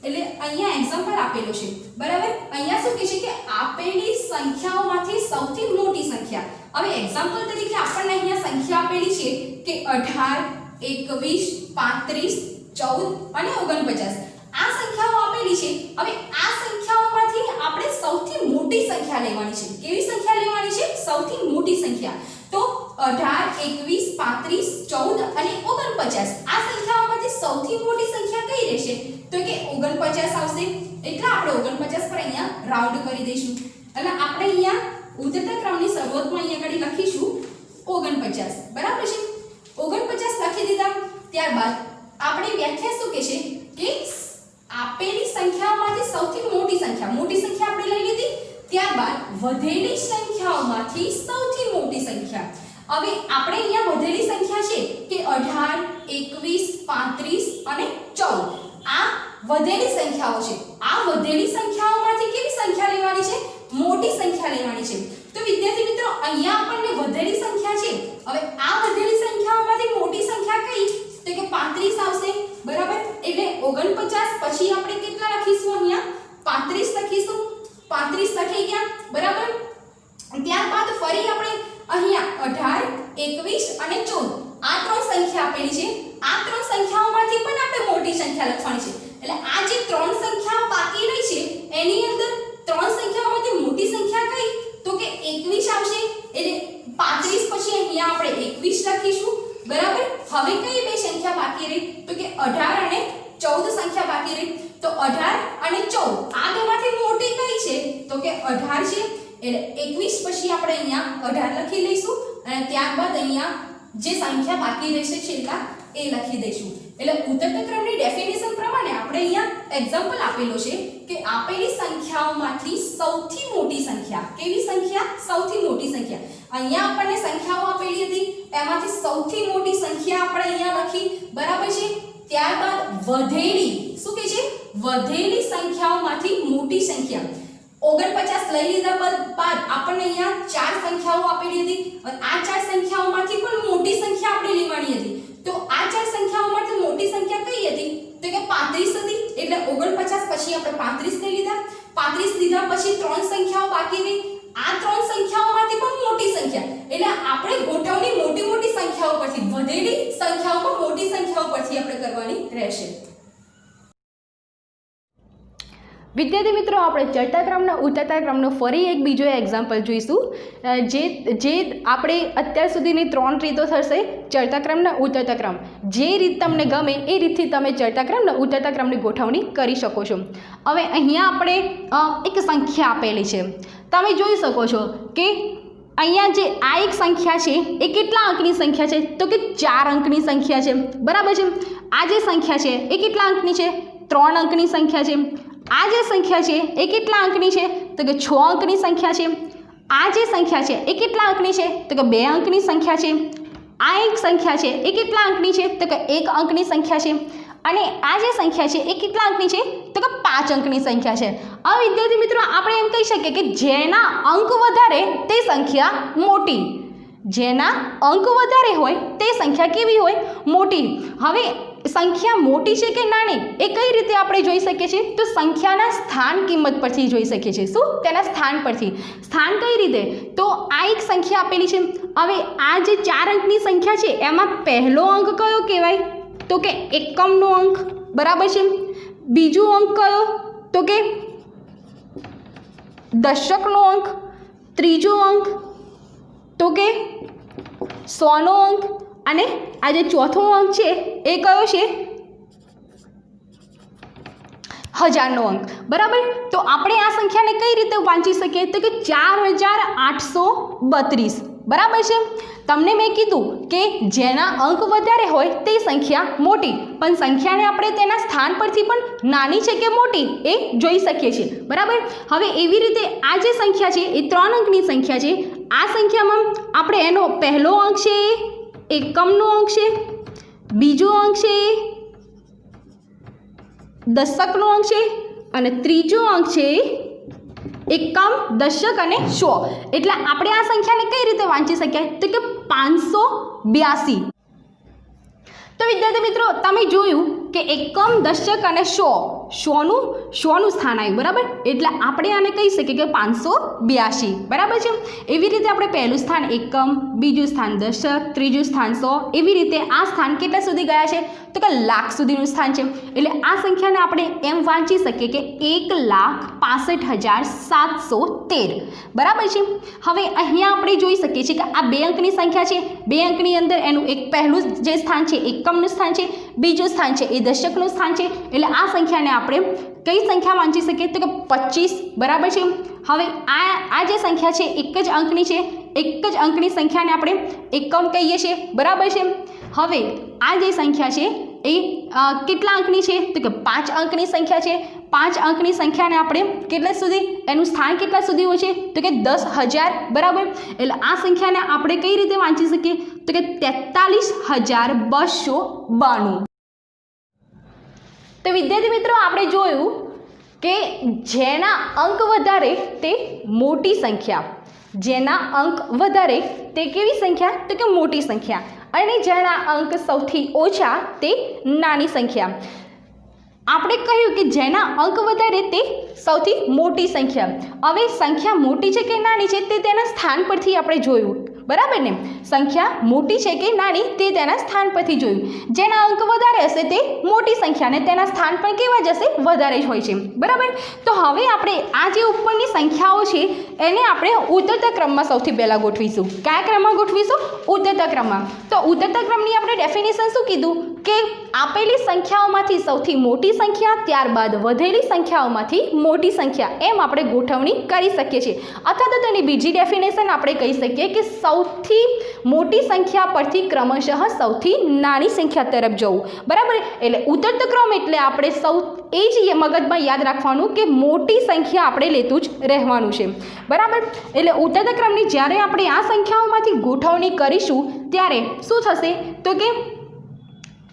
એટલે અહીંયા એક્ઝામ્પલ આપેલો છે. બરાબર. અહીંયા શું કહે છે કે આપેલી સંખ્યાઓમાંથી સૌથી મોટી સંખ્યા. હવે એક્ઝામ્પલ તરીકે આપણને અહીંયા સંખ્યા આપેલી છે કે 18, 21, 35, 14 અને 49. આ સંખ્યાઓ આપેલી છે. હવે આ સંખ્યાઓમાંથી આપણે સૌથી મોટી સંખ્યા લેવાની છે. કેવી સંખ્યા લેવાની છે? સૌથી મોટી સંખ્યા. તો 18, 21, 35, 14 અને 49 આ સંખ્યાઓમાંથી સૌથી મોટી સંખ્યા કઈ રહેશે? તો કે 49 આવશે. એટલે આપણે 49 પર અહીંયા રાઉન્ડ કરી દઈશું. એટલે આપણે અહીંયા ઉતરતા ક્રમની શરૂઆતમાં અહીંયા આગળ લખીશું 49. બરાબર છે. 49 લખી દીધા. ત્યારબાદ આપણે વ્યાખ્યા શું કહે છે કે આપેલી સંખ્યાઓમાંથી સૌથી મોટી સંખ્યા આપણે લઈ લીધી. ત્યારબાદ વધેલી સંખ્યાઓમાંથી સૌથી મોટી સંખ્યા. હવે આપણે અહીંયા વધેલી સંખ્યા છે કે 18, 21, 35 અને 14. આ વધેલી સંખ્યાઓ છે. આ વધેલી સંખ્યાઓમાંથી કેવી સંખ્યા લેવાની છે? મોટી સંખ્યા લેવાની છે. તો વિદ્યાર્થી મિત્રો અહીંયા આપણને વધેલી સંખ્યા છે. હવે આ વધેલી સંખ્યાઓમાંથી મોટી સંખ્યા કઈ? તો કે 35 આવશે. બરાબર. એટલે 49 પછી આપણે કેટલા લખીશું? અહીંયા 35 લખીશું. 35 લખી ગયા. બરાબર. ત્યારબાદ ફરી આપણે અહીંયા 18, 21 અને 14 આ ત્રણ સંખ્યા આપેલી છે. આ ત્રણ સંખ્યાઓમાંથી પણ આપણે મોટી સંખ્યા લખવાની છે. એટલે આ જે ત્રણ સંખ્યાઓ બાકી રહી છે એની અંદર ત્રણ સંખ્યાઓમાંથી મોટી સંખ્યા કઈ? તો કે 21 આવશે. એટલે 35 પછી અહીંયા આપણે 21 લખીશું. બરાબર. હવે કઈ બે સંખ્યા બાકી રહી? તો કે 18 અને 14 સંખ્યા બાકી રહી. તો 18 અને 14 આ બેમાંથી મોટી કઈ છે? તો કે 18 છે. એટલે 21 પછી આપણે અહીંયા 18 લખી લઈશું અને ત્યારબાદ અહીંયા જે સંખ્યા બાકી રહેશે છેલ્લા એ લખી દઈશું. એટલે ઉતરતા ક્રમની ડેફિનેશન પ્રમાણે આપણે અહીંયા એક્ઝામ્પલ આપેલો છે કે આપેલી સંખ્યાઓમાંથી સૌથી મોટી સંખ્યા. કેવી સંખ્યા? સૌથી મોટી સંખ્યા. અહીંયા આપણને સંખ્યાઓ આપેલી હતી એમાંથી સૌથી મોટી સંખ્યા આપણે અહીંયા લખી. બરાબર છે. ત્યારબાદ વધેલી શું કહે છે? વધેલી સંખ્યાઓમાંથી મોટી સંખ્યા. 49 લઈ લીધા બાદ આપણને અહીંયા ચાર સંખ્યાઓ આપેલી હતી અને આ ચાર સંખ્યાઓમાંથી પણ મોટી સંખ્યા આપણે લેવાની હતી. તો આ ચાર સંખ્યાઓમાંથી મોટી સંખ્યા કઈ હતી? તો કે 35 હતી. એટલે 49 પછી આપણે 35 લઈ લીધા. 35 લીધા પછી ત્રણ સંખ્યાઓ બાકી રહી. આ ત્રણ સંખ્યાઓમાંથી પણ મોટી સંખ્યા. એટલે આપણે ગોઠવણી મોટી સંખ્યાઓ પરથી, વધેલી સંખ્યાઓમાં મોટી સંખ્યાઓ પરથી આપણે કરવાની રહેશે. વિદ્યાર્થી મિત્રો આપણે ચડતા ક્રમના ઉતરતા ક્રમનો ફરી એક બીજો એક્ઝામ્પલ જોઈશું. જે આપણે અત્યાર સુધીની ત્રણ રીતો થશે ચડતા ક્રમના ઉતરતા ક્રમ. જે રીત તમને ગમે એ રીતથી તમે ચડતા ક્રમના ઉતરતા ક્રમની ગોઠવણી કરી શકો છો. હવે અહીંયા આપણે એક સંખ્યા આપેલી છે. તમે જોઈ શકો છો કે અહીંયા જે આ એક સંખ્યા છે એ કેટલા અંકની સંખ્યા છે? તો કે 4 અંકની સંખ્યા છે. બરાબર છે. આ જે સંખ્યા છે એ કેટલા અંકની છે? 3 અંકની સંખ્યા છે. આ જે સંખ્યા છે એ કેટલા અંકની છે? તો કે 6 અંકની સંખ્યા છે. આ જે સંખ્યા છે એ કેટલા અંકની છે? તો કે 2 અંકની સંખ્યા છે. આ એક સંખ્યા છે એ કેટલા અંકની છે? તો કે 1 અંકની સંખ્યા છે. અને આ જે સંખ્યા છે એ કેટલા અંકની છે? તો કે 5 અંકની સંખ્યા છે. હવે વિદ્યાર્થી મિત્રો આપણે એમ કહી શકીએ કે જેના અંક વધારે તે સંખ્યા મોટી. જેના અંક વધારે હોય તે સંખ્યા કેવી હોય? મોટી. હવે સંખ્યા મોટી છે કે નાની એ કઈ રીતે આપણે જોઈ શકીએ છીએ? તો સંખ્યાના સ્થાન કિંમત પરથી જોઈ શકીએ છીએ. શું? તેના સ્થાન પરથી. સ્થાન કઈ રીતે? તો આ એક સંખ્યા આપેલી છે. હવે આ જે 4 અંકની સંખ્યા છે એમાં પહેલો અંક કયો કહેવાય? તો કે એકમનો અંક. બરાબર છે. બીજો અંક કયો? તો કે દશકનો અંક. ત્રીજો અંક તો કે 100નો અંક અને આ જે ચોથો અંક છે એ કયો છે 1000નો અંક, બરાબર. તો આપણે આ સંખ્યાને કઈ રીતે વાંચી શકીએ તો કે 4832, બરાબર છે. તમને મેં કીધું કે જેના અંક વધારે હોય તે સંખ્યા મોટી, પણ સંખ્યાને આપણે તેના સ્થાન પરથી પણ નાની છે કે મોટી એ જોઈ શકીએ છીએ, બરાબર. હવે એવી રીતે આ જે સંખ્યા છે એ 3 અંકની સંખ્યા છે. આ સંખ્યામાં આપણે એનો પહેલો અંક છે એકમનો અંક છે, બીજો અંક છે દશકનો અંક છે અને ત્રીજો અંક છે એકમ, દશક અને 100. એટલે આપણે આ સંખ્યાને કઈ રીતે વાંચી શકીએ તો કે 582. તો વિદ્યાર્થી મિત્રો તમે જોયું કે એકમ, દશક અને 100નું સ્થાન આવ્યું, બરાબર. એટલે આપણે આને કહી શકીએ કે 582, બરાબર છે. એવી રીતે આપણે પહેલું સ્થાન એકમ, બીજું સ્થાન દશક, ત્રીજું સ્થાન 100, એવી રીતે આ સ્થાન કેટલા સુધી ગયા છે તો કે લાખ સુધીનું સ્થાન છે. એટલે આ સંખ્યાને આપણે એમ વાંચી શકીએ કે 1,65,713, બરાબર છે. હવે અહીંયા આપણે જોઈ શકીએ છીએ કે આ 2 અંકની સંખ્યા છે. 2 અંકની અંદર એનું એક પહેલું જે સ્થાન છે એકમનું સ્થાન છે, બીજું સ્થાન છે એ દશકનું સ્થાન છે. એટલે આ સંખ્યાને આપણે કઈ સંખ્યા વાંચી શકીએ તો કે 25, બરાબર છે. હવે આ જે સંખ્યા છે એક જ અંકની છે, એક જ અંકની સંખ્યાને આપણે એકમ કહીએ છીએ, બરાબર છે. હવે આ જે સંખ્યા છે એ કેટલા અંકની છે તો કે 5 અંકની સંખ્યા છે. 5 અંકની સંખ્યાને આપણે કેટલા સુધી એનું સ્થાન કેટલા સુધી હોય છે તો કે 10,000, બરાબર. એટલે આ સંખ્યાને આપણે કઈ રીતે વાંચી શકીએ તો કે 43,292. તો વિદ્યાર્થી મિત્રો આપણે જોયું કે જેના અંક વધારે તે મોટી સંખ્યા, જેના અંક વધારે તે કેવી સંખ્યા તો કે મોટી સંખ્યા, અને જેના અંક સૌથી ઓછા તે નાની સંખ્યા. આપણે કહ્યું કે જેના અંક વધારે તે સૌથી મોટી સંખ્યા. હવે સંખ્યા મોટી છે કે નાની છે તે તેના સ્થાન પરથી આપણે જોયું, બરાબર ને. સંખ્યા મોટી છે કે નાની તે તેના સ્થાન પરથી જોયું. જેના અંક વધારે હશે તે મોટી સંખ્યા અને તેના સ્થાન પણ કેવા જશે વધારે જ હોય છે, બરાબર. તો હવે આપણે આ જે ઉપરની સંખ્યાઓ છે એને આપણે ઉતરતા ક્રમમાં સૌથી પહેલાં ગોઠવીશું. કયા ક્રમમાં ગોઠવીશું? ઉતરતા ક્રમમાં. તો ઉતરતા ક્રમની આપણે ડેફિનેશન શું કીધું કે આપેલી સંખ્યાઓમાંથી સૌથી મોટી સંખ્યા, ત્યારબાદ વધેલી સંખ્યાઓમાંથી મોટી સંખ્યા, એમ આપણે ગોઠવણી કરી શકીએ છીએ. અથવા તો તેની બીજી ડેફિનેશન આપણે કહી શકીએ કે સૌથી મોટી સંખ્યા પરથી ક્રમશઃ સૌથી નાની સંખ્યા તરફ જવું, બરાબર. એટલે ઉતરતો ક્રમ એટલે આપણે એ જ મગજમાં યાદ રાખવાનું કે મોટી સંખ્યા આપણે લેતું જ રહેવાનું છે, બરાબર. એટલે ઉતરતા ક્રમની જ્યારે આપણે આ સંખ્યાઓમાંથી ગોઠવણી કરીશું ત્યારે શું થશે તો કે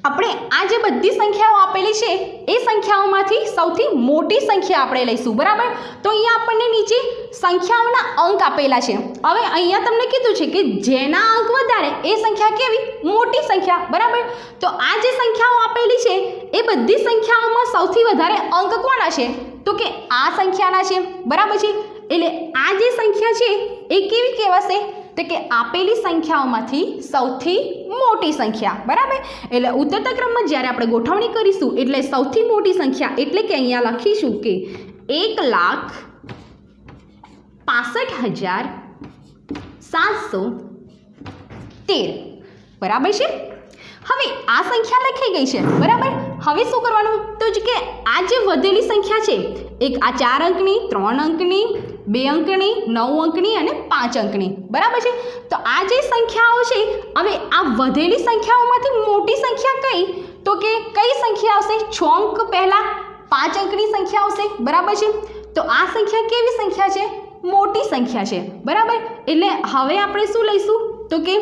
આપણે આ જે બધી સંખ્યાઓ આપેલી છે એ સંખ્યાઓમાંથી સૌથી મોટી સંખ્યા આપણે લઈશું, બરાબર. તો અહીંયા આપણને નીચે સંખ્યાઓના અંક આપેલા છે. હવે અહીંયા તમને કીધું છે કે જેના અંક વધારે એ સંખ્યા કેવી? મોટી સંખ્યા, બરાબર. તો આ જે સંખ્યાઓ આપેલી છે એ બધી સંખ્યાઓમાં સૌથી વધારે અંક કોના છે તો કે આ સંખ્યાના છે, બરાબર છે. એટલે આ જે સંખ્યા છે એ કેવી કહેવાશે તો કે આપેલી સંખ્યાઓમાંથી સૌથી મોટી સંખ્યા, બરાબર. એટલે ઉતરતા ક્રમમાં જ્યારે આપણે ગોઠવણી કરીશું એટલે સૌથી મોટી સંખ્યા એટલે કે અહીંયા લખીશું કે 1,65,713, બરાબર છે. હવે આ સંખ્યા લખાઈ ગઈ છે, બરાબર. હવે શું કરવાનું તો જ કે આ જે વધેલી સંખ્યા છે એક આ 4 અંકની, 3 અંકની, 2 અંકની, 9 અંકની અને 5 અંકની, બરાબર છે. તો આ જે સંખ્યાઓ છે હવે આ વધેલી સંખ્યાઓમાંથી મોટી સંખ્યા કઈ તો કે કઈ સંખ્યા આવશે? 6 અંક પહેલાં 5 અંકની સંખ્યા આવશે, બરાબર છે. તો આ સંખ્યા કેવી સંખ્યા છે? મોટી સંખ્યા છે, બરાબર. એટલે હવે આપણે શું લઈશું તો કે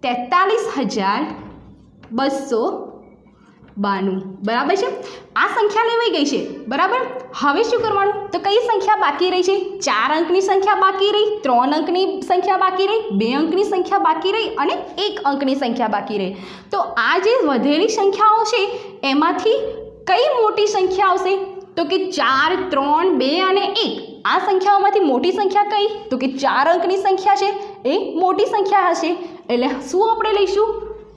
43,292, બરાબર છે. આ સંખ્યા લેવાઈ ગઈ છે, બરાબર. હવે શું કરવાનું તો કઈ સંખ્યા બાકી રહી છે? 4 અંકની સંખ્યા બાકી રહી, 3 અંકની સંખ્યા બાકી રહી, 2 અંકની સંખ્યા બાકી રહી અને 1 અંકની સંખ્યા બાકી રહી. તો આ જે વધેલી સંખ્યાઓ છે એમાંથી કઈ મોટી સંખ્યા આવશે તો કે 4, 3, 2 અને 1. આ સંખ્યાઓમાંથી મોટી સંખ્યા કઈ તો કે 4 અંકની સંખ્યા છે એ મોટી સંખ્યા હશે. એટલે શું આપણે લઈશું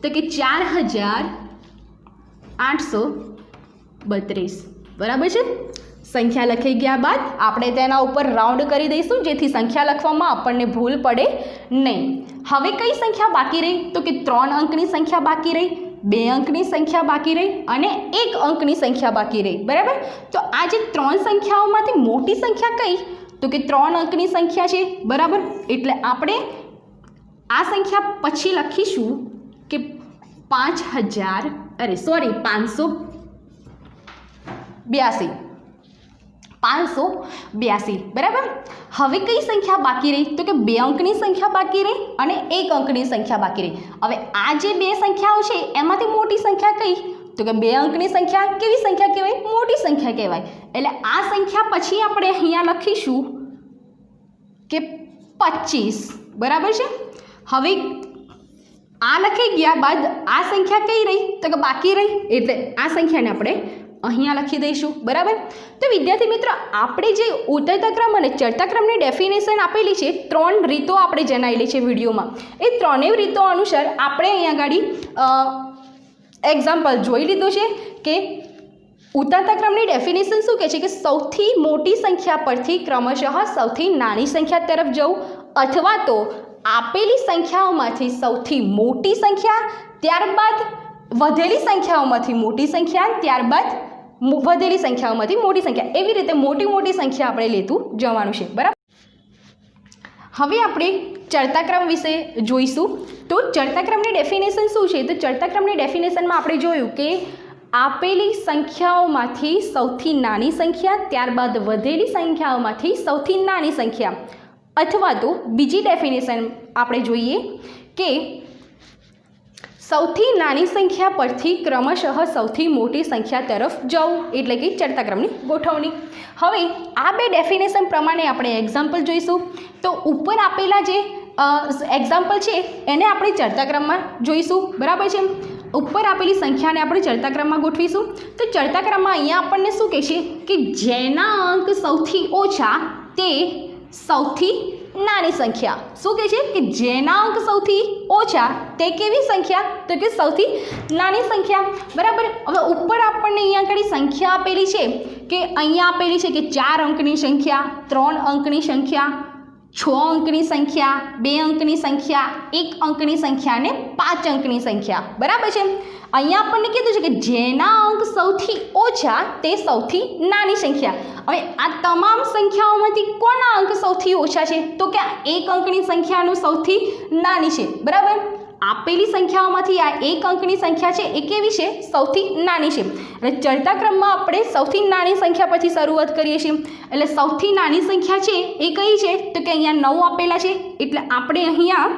તો કે 4,832, બરાબર છે. સંખ્યા લખી ગયા બાદ આપણે તેના ઉપર રાઉન્ડ કરી દઈશું, જેથી સંખ્યા લખવામાં આપણને ભૂલ પડે નહીં. હવે કઈ સંખ્યા બાકી રહી? તો કે 3 અંકની સંખ્યા બાકી રહી, 2 અંકની સંખ્યા બાકી રહી અને 1 અંકની સંખ્યા બાકી રહી. બરાબર. તો આ જે 3 સંખ્યાઓમાંથી મોટી સંખ્યા કઈ? તો કે 3 અંકની સંખ્યા છે. બરાબર. એટલે આપણે આ સંખ્યા પછી લખીશું કે 582. બરાબર. હવે કઈ સંખ્યા બાકી રહી? તો કે 2 અંકની સંખ્યા બાકી રહી અને 1 અંકની સંખ્યા બાકી રહી. હવે આ જે બે સંખ્યાઓ છે એમાંથી મોટી સંખ્યા કઈ? તો કે 2 અંકની સંખ્યા કેવી સંખ્યા કહેવાય? મોટી સંખ્યા કહેવાય. એટલે આ સંખ્યા પછી આપણે અહીંયા લખીશું કે 25. બરાબર છે. હવે આ લખી ગયા બાદ આ સંખ્યા કઈ રહી? તો કે બાકી રહી. એટલે આ સંખ્યાને આપણે અહીંયા લખી દઈશું. બરાબર. તો વિદ્યાર્થી મિત્રો, આપણે જે ઉતરતા ક્રમ અને ચડતા ક્રમની ડેફિનેશન આપેલી છે, 3 રીતો આપણે જણાવેલી છે વિડીયોમાં. એ ત્રણેય રીતો અનુસાર આપણે અહીંયા આગળ એક્ઝામ્પલ જોઈ લીધું છે કે ઉતરતા ક્રમની ડેફિનેશન શું કહે છે કે સૌથી મોટી સંખ્યા પરથી ક્રમશઃ સૌથી નાની સંખ્યા તરફ જવું, અથવા તો આપેલી સંખ્યાઓમાંથી સૌથી મોટી સંખ્યા, ત્યારબાદ વધેલી સંખ્યાઓમાંથી મોટી સંખ્યા, ત્યારબાદ વધેલી સંખ્યાઓમાંથી મોટી સંખ્યા, એવી રીતે મોટી મોટી સંખ્યા આપણે લેતું જવાનું છે. બરાબર. હવે આપણે ચડતા ક્રમ વિશે જોઈશું. તો ચડતા ક્રમની ડેફિનેશન શું છે? તો ચડતા ક્રમની ડેફિનેશનમાં આપણે જોયું કે આપેલી સંખ્યાઓમાંથી સૌથી નાની સંખ્યા, ત્યારબાદ વધેલી સંખ્યાઓમાંથી સૌથી નાની સંખ્યા, અથવા તો બીજી ડેફિનેશન આપણે જોઈએ કે સૌથી નાની સંખ્યા પરથી ક્રમશઃ સૌથી મોટી સંખ્યા તરફ જવું, એટલે કે ચડતા ક્રમની ગોઠવણી. હવે આ બે ડેફિનેશન પ્રમાણે આપણે એક્ઝામ્પલ જોઈશું. તો ઉપર આપેલા જે એક્ઝામ્પલ છે એને આપણે ચડતા ક્રમમાં જોઈશું. બરાબર છે. ઉપર આપેલી સંખ્યાને આપણે ચડતા ક્રમમાં ગોઠવીશું. તો ચડતા ક્રમમાં અહીંયા આપણને શું કહેશે કે જેના અંક સૌથી ઓછા તે સૌથી નાની સંખ્યા. શું કહે છે કે જેના અંક સૌથી ઓછા તે કેવી સંખ્યા? તો કે સૌથી નાની સંખ્યા. બરાબર. હવે ઉપર આપણને અહીંયા આગળ સંખ્યા આપેલી છે કે અહીંયા આપેલી છે કે 4 અંકની સંખ્યા, 3 અંકની સંખ્યા, 6 અંકની સંખ્યા, 2 અંકની સંખ્યા, 1 અંકની સંખ્યા અને 5 અંકની સંખ્યા. બરાબર છે. અહીંયા આપણને કીધું છે કે જેના અંક સૌથી ઓછા તે સૌથી નાની સંખ્યા. હવે આ તમામ સંખ્યાઓમાંથી કોના અંક સૌથી ઓછા છે? તો કે 1 અંકની સંખ્યાનું સૌથી નાની છે. બરાબર. આપેલી સંખ્યાઓમાંથી આ 1 અંકની સંખ્યા છે એ કેવી છે? સૌથી નાની છે. એટલે ચડતા ક્રમમાં આપણે સૌથી નાની સંખ્યા પરથી શરૂઆત કરીએ છીએ. એટલે સૌથી નાની સંખ્યા છે એ કઈ છે? તો કે અહીંયા 9 આપેલા છે. એટલે આપણે અહીંયા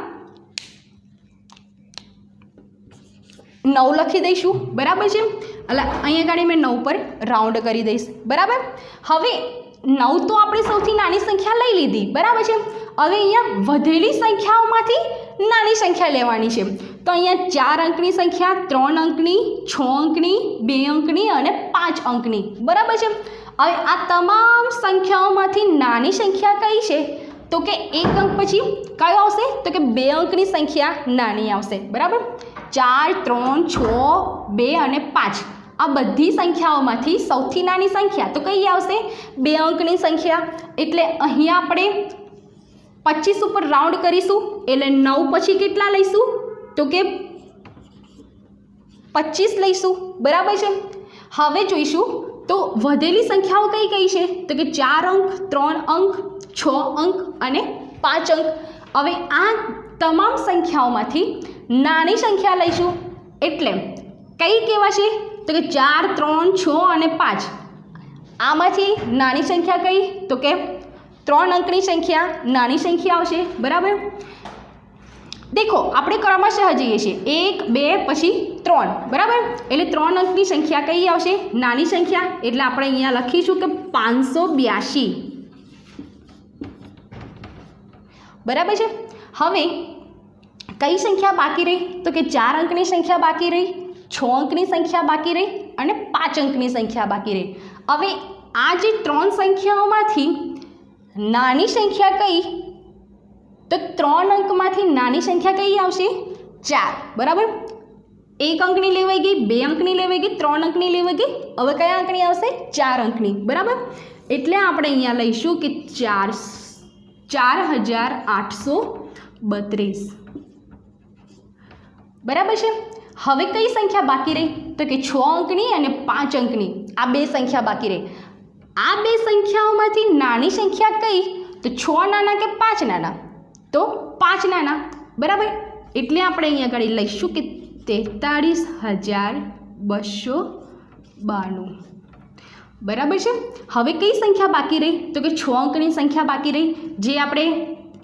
9 લખી દઈશું. બરાબર છે. એટલે અહીંયા આગળ મેં 9 પર રાઉન્ડ કરી દઈશ. બરાબર. હવે 9 તો આપણે સૌથી નાની સંખ્યા લઈ લીધી. બરાબર છે. હવે અહીંયા વધેલી સંખ્યાઓમાંથી નાની સંખ્યા લેવાની છે. તો અહીંયા 4 અંકની સંખ્યા, 3 અંકની, 6 અંકની, 2 અંકની અને 5 અંકની. બરાબર છે. હવે આ તમામ સંખ્યાઓમાંથી નાની સંખ્યા કઈ છે? તો કે 1 અંક પછી કયો આવશે? તો કે 2 અંકની સંખ્યા નાની આવશે. બરાબર. 4, 3, 6, 2 અને 5 આ બધી સંખ્યાઓમાંથી સૌથી નાની સંખ્યા તો કઈ આવશે? 2 અંકની સંખ્યા. એટલે અહીંયા આપણે 25 ઉપર રાઉન્ડ કરીશું. એટલે 9 પછી કેટલા લઈશું? તો કે 25 લઈશું. બરાબર છે. હવે જોઈશું તો વધેલી સંખ્યાઓ કઈ કઈ છે? તો કે 4 અંક, 3 અંક, 6 અંક અને 5 અંક. હવે આ તમામ સંખ્યાઓમાંથી નાની સંખ્યા લઈશું. એટલે કઈ કહેવાશે? તો કે 4, 3, 6 અને 5. આમાંથી નાની સંખ્યા કઈ? તો કે 3 અંકની સંખ્યા નાની સંખ્યા આવશે. બરાબર. દેખો આપણે ક્રમશઃ જઈએ છીએ. 1, 2 પછી 3. બરાબર. એટલે 3 અંકની સંખ્યા કઈ આવશે? નાની સંખ્યા. એટલે આપણે અહીંયા લખીશું કે 582. બરાબર છે. હવે કઈ સંખ્યા બાકી રહી? તો કે 4 અંકની સંખ્યા બાકી રહી, 6 અંકની સંખ્યા બાકી રહી અને 5 અંકની સંખ્યા બાકી રહી. હવે આ જે 3 સંખ્યાઓમાંથી નાની સંખ્યા કઈ? તો 3 અંકમાંથી નાની સંખ્યા કઈ આવશે? 4. બરાબર. 1 અંકની લેવાઈ ગઈ, 2 અંકની લેવાઈ ગઈ, 3 અંકની લેવાઈ ગઈ. હવે કયા અંકની આવશે? 4 અંકની. બરાબર. એટલે આપણે અહીંયા લઈશું કે 4832. બરાબર છે. હવે કઈ સંખ્યા બાકી રહી? તો કે 6 અંકની અને 5 અંકની આ બે સંખ્યા બાકી રહી. આ બે સંખ્યાઓમાંથી નાની સંખ્યા કઈ? તો 6 નાના કે 5 નાના? તો 5 નાના. બરાબર. એટલે આપણે અહીંયા આગળ લઈશું કે 43292. બરાબર છે. હવે કઈ સંખ્યા બાકી રહી? તો કે 6 અંકની સંખ્યા બાકી રહી, જે આપણે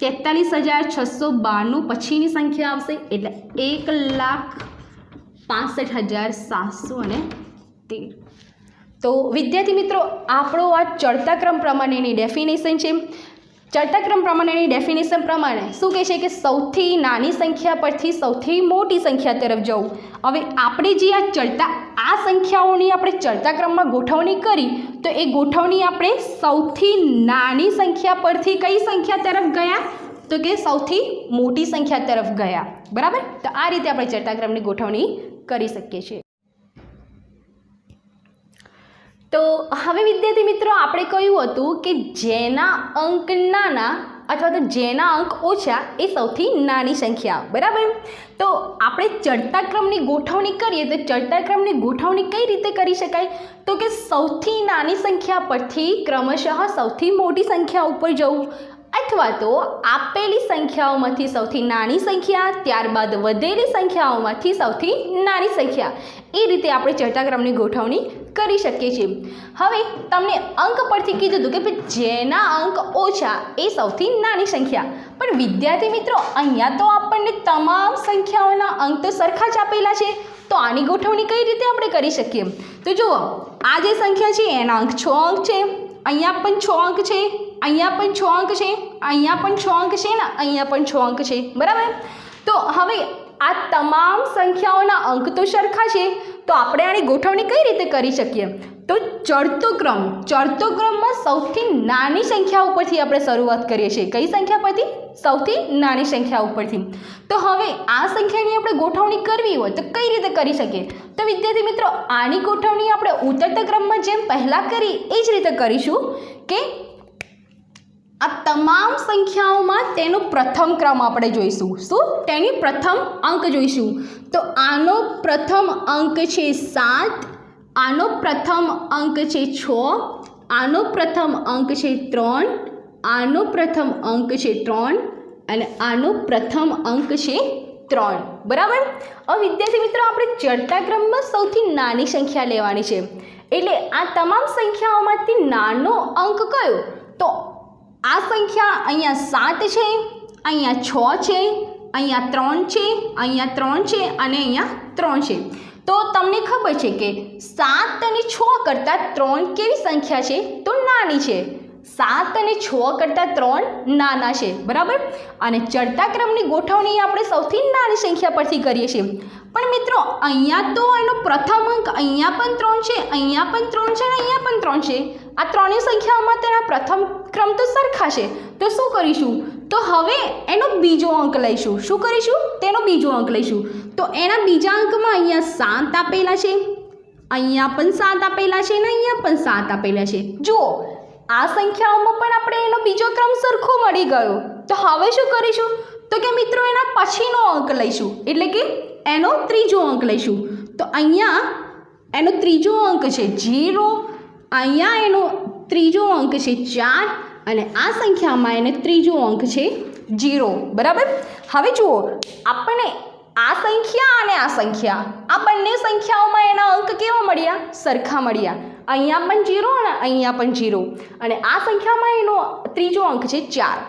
43692 પછીની સંખ્યા આવશે, એટલે 1,65,713. તો વિદ્યાર્થી મિત્રો, આપણો આ ચડતા ક્રમ પ્રમાણેની ડેફિનેશન છે. ચડતા ક્રમ પ્રમાણેની ડેફિનેશન પ્રમાણે શું કહે છે કે સૌથી નાની સંખ્યા પરથી સૌથી મોટી સંખ્યા તરફ જવું. હવે આપણે જે આ સંખ્યાઓની આપણે ચડતા ક્રમમાં ગોઠવણી કરી, તો એ ગોઠવણી આપણે સૌથી નાની સંખ્યા પરથી કઈ સંખ્યા તરફ ગયા? તો કે સૌથી મોટી સંખ્યા તરફ ગયા. બરાબર. તો આ રીતે આપણે ચડતા ક્રમની ગોઠવણી કરી શકીએ છીએ. તો હવે વિદ્યાર્થી મિત્રો, આપણે કહ્યું હતું કે જેના અંક નાના અથવા તો જેના અંક ઓછા એ સૌથી નાની સંખ્યા. બરાબર. તો આપણે ચડતા ક્રમની ગોઠવણી કરીએ તો ચડતા ક્રમની ગોઠવણી કઈ રીતે કરી શકાય? તો કે સૌથી નાની સંખ્યા પરથી ક્રમશઃ સૌથી મોટી સંખ્યા ઉપર જવું, અથવા તો આપેલી સંખ્યાઓમાંથી સૌથી નાની સંખ્યા, ત્યારબાદ વધેલી સંખ્યાઓમાંથી સૌથી નાની સંખ્યા, એ રીતે આપણે ચડતા ક્રમની ગોઠવણી કરી શકીએ છીએ. હવે તમને અંક પરથી કીધું હતું કે ભાઈ જેના અંક ઓછા એ સૌથી નાની સંખ્યા. પણ વિદ્યાર્થી મિત્રો, અહીંયા તો આપણને તમામ સંખ્યાઓના અંક તો સરખા જ આપેલા છે, તો આની ગોઠવણી કઈ રીતે આપણે કરી શકીએ? તો જુઓ, આ જે સંખ્યા છે એના અંક 6 અંક છે, અહીંયા પણ 6 અંક છે, અહીંયા પણ 6 અંક છે, અહીંયા પણ 6 અંક છે ને અહીંયા પણ 6 અંક છે. બરાબર. તો હવે આ તમામ સંખ્યાઓના અંક તો સરખા છે, તો આપણે આની ગોઠવણી કઈ રીતે કરી શકીએ? તો ચડતો ક્રમમાં સૌથી નાની સંખ્યા ઉપરથી આપણે શરૂઆત કરીએ છીએ. કઈ સંખ્યા પરથી? સૌથી નાની સંખ્યા ઉપરથી. તો હવે આ સંખ્યાની આપણે ગોઠવણી કરવી હોય તો કઈ રીતે કરી શકીએ? તો વિદ્યાર્થી મિત્રો, આની ગોઠવણી આપણે ઉતરતા ક્રમમાં જેમ પહેલાં કરી એ જ રીતે કરીશું કે આ તમામ સંખ્યાઓમાં તેનો પ્રથમ ક્રમ આપણે જોઈશું. શું? તેની પ્રથમ અંક જોઈશું. તો આનો પ્રથમ અંક છે 7, આનો પ્રથમ અંક છે 6, આનો પ્રથમ અંક છે 3, આનો પ્રથમ અંક છે 3 અને આનો પ્રથમ અંક છે 3. બરાબર. હવે વિદ્યાર્થી મિત્રો, આપણે ચડતા ક્રમમાં સૌથી નાની સંખ્યા લેવાની છે. એટલે આ તમામ સંખ્યાઓમાંથી નાનો અંક કયો? તો આ સંખ્યા અહીંયા 7 છે, અહીંયા 6 છે, અહીંયા 3 છે, અહીંયા 3 છે અને અહીંયા 3 છે. તો તમને ખબર છે કે 7 અને 6 કરતાં 3 કેવી સંખ્યા છે? તો નાની છે. 7 અને 6 કરતાં 3 નાના છે. બરાબર. અને ચડતા ક્રમની ગોઠવણી આપણે સૌથી નાની સંખ્યા પરથી કરીએ છીએ. પણ મિત્રો, અહીંયા તો એનો પ્રથમ અંક અહીંયા પણ 3 છે, અહીંયા પણ 3 છે અને અહીંયા પણ 3 છે. આ ત્રણેય સંખ્યાઓમાં તેના પ્રથમ ક્રમ તો સરખા છે. તો શું કરીશું? તો હવે એનો બીજો અંક લઈશું. શું કરીશું? તેનો બીજો અંક લઈશું. તો એના બીજા અંકમાં અહીંયા 7 આપેલા છે, અહીંયા પણ 7 આપેલા છે અને અહીંયા પણ 7 આપેલા છે. જુઓ, આ સંખ્યાઓમાં પણ આપણે એનો બીજો ક્રમ સરખો મળી ગયો. તો હવે શું કરીશું? તો કે મિત્રો, એના પછીનો અંક લઈશું, એટલે કે એનો ત્રીજો અંક લઈશું. તો અહીંયા એનો ત્રીજો અંક છે 0, અહીંયા એનો ત્રીજો અંક છે 4 અને આ સંખ્યામાં એને ત્રીજો અંક છે 0. બરાબર. હવે જુઓ, આપણને આ સંખ્યા અને આ સંખ્યા, આ બંને સંખ્યાઓમાં એના અંક કેવા મળ્યા? સરખા મળ્યા. અહીંયા પણ 0 અને અહીંયા પણ 0 અને આ સંખ્યામાં એનો ત્રીજો અંક છે 4.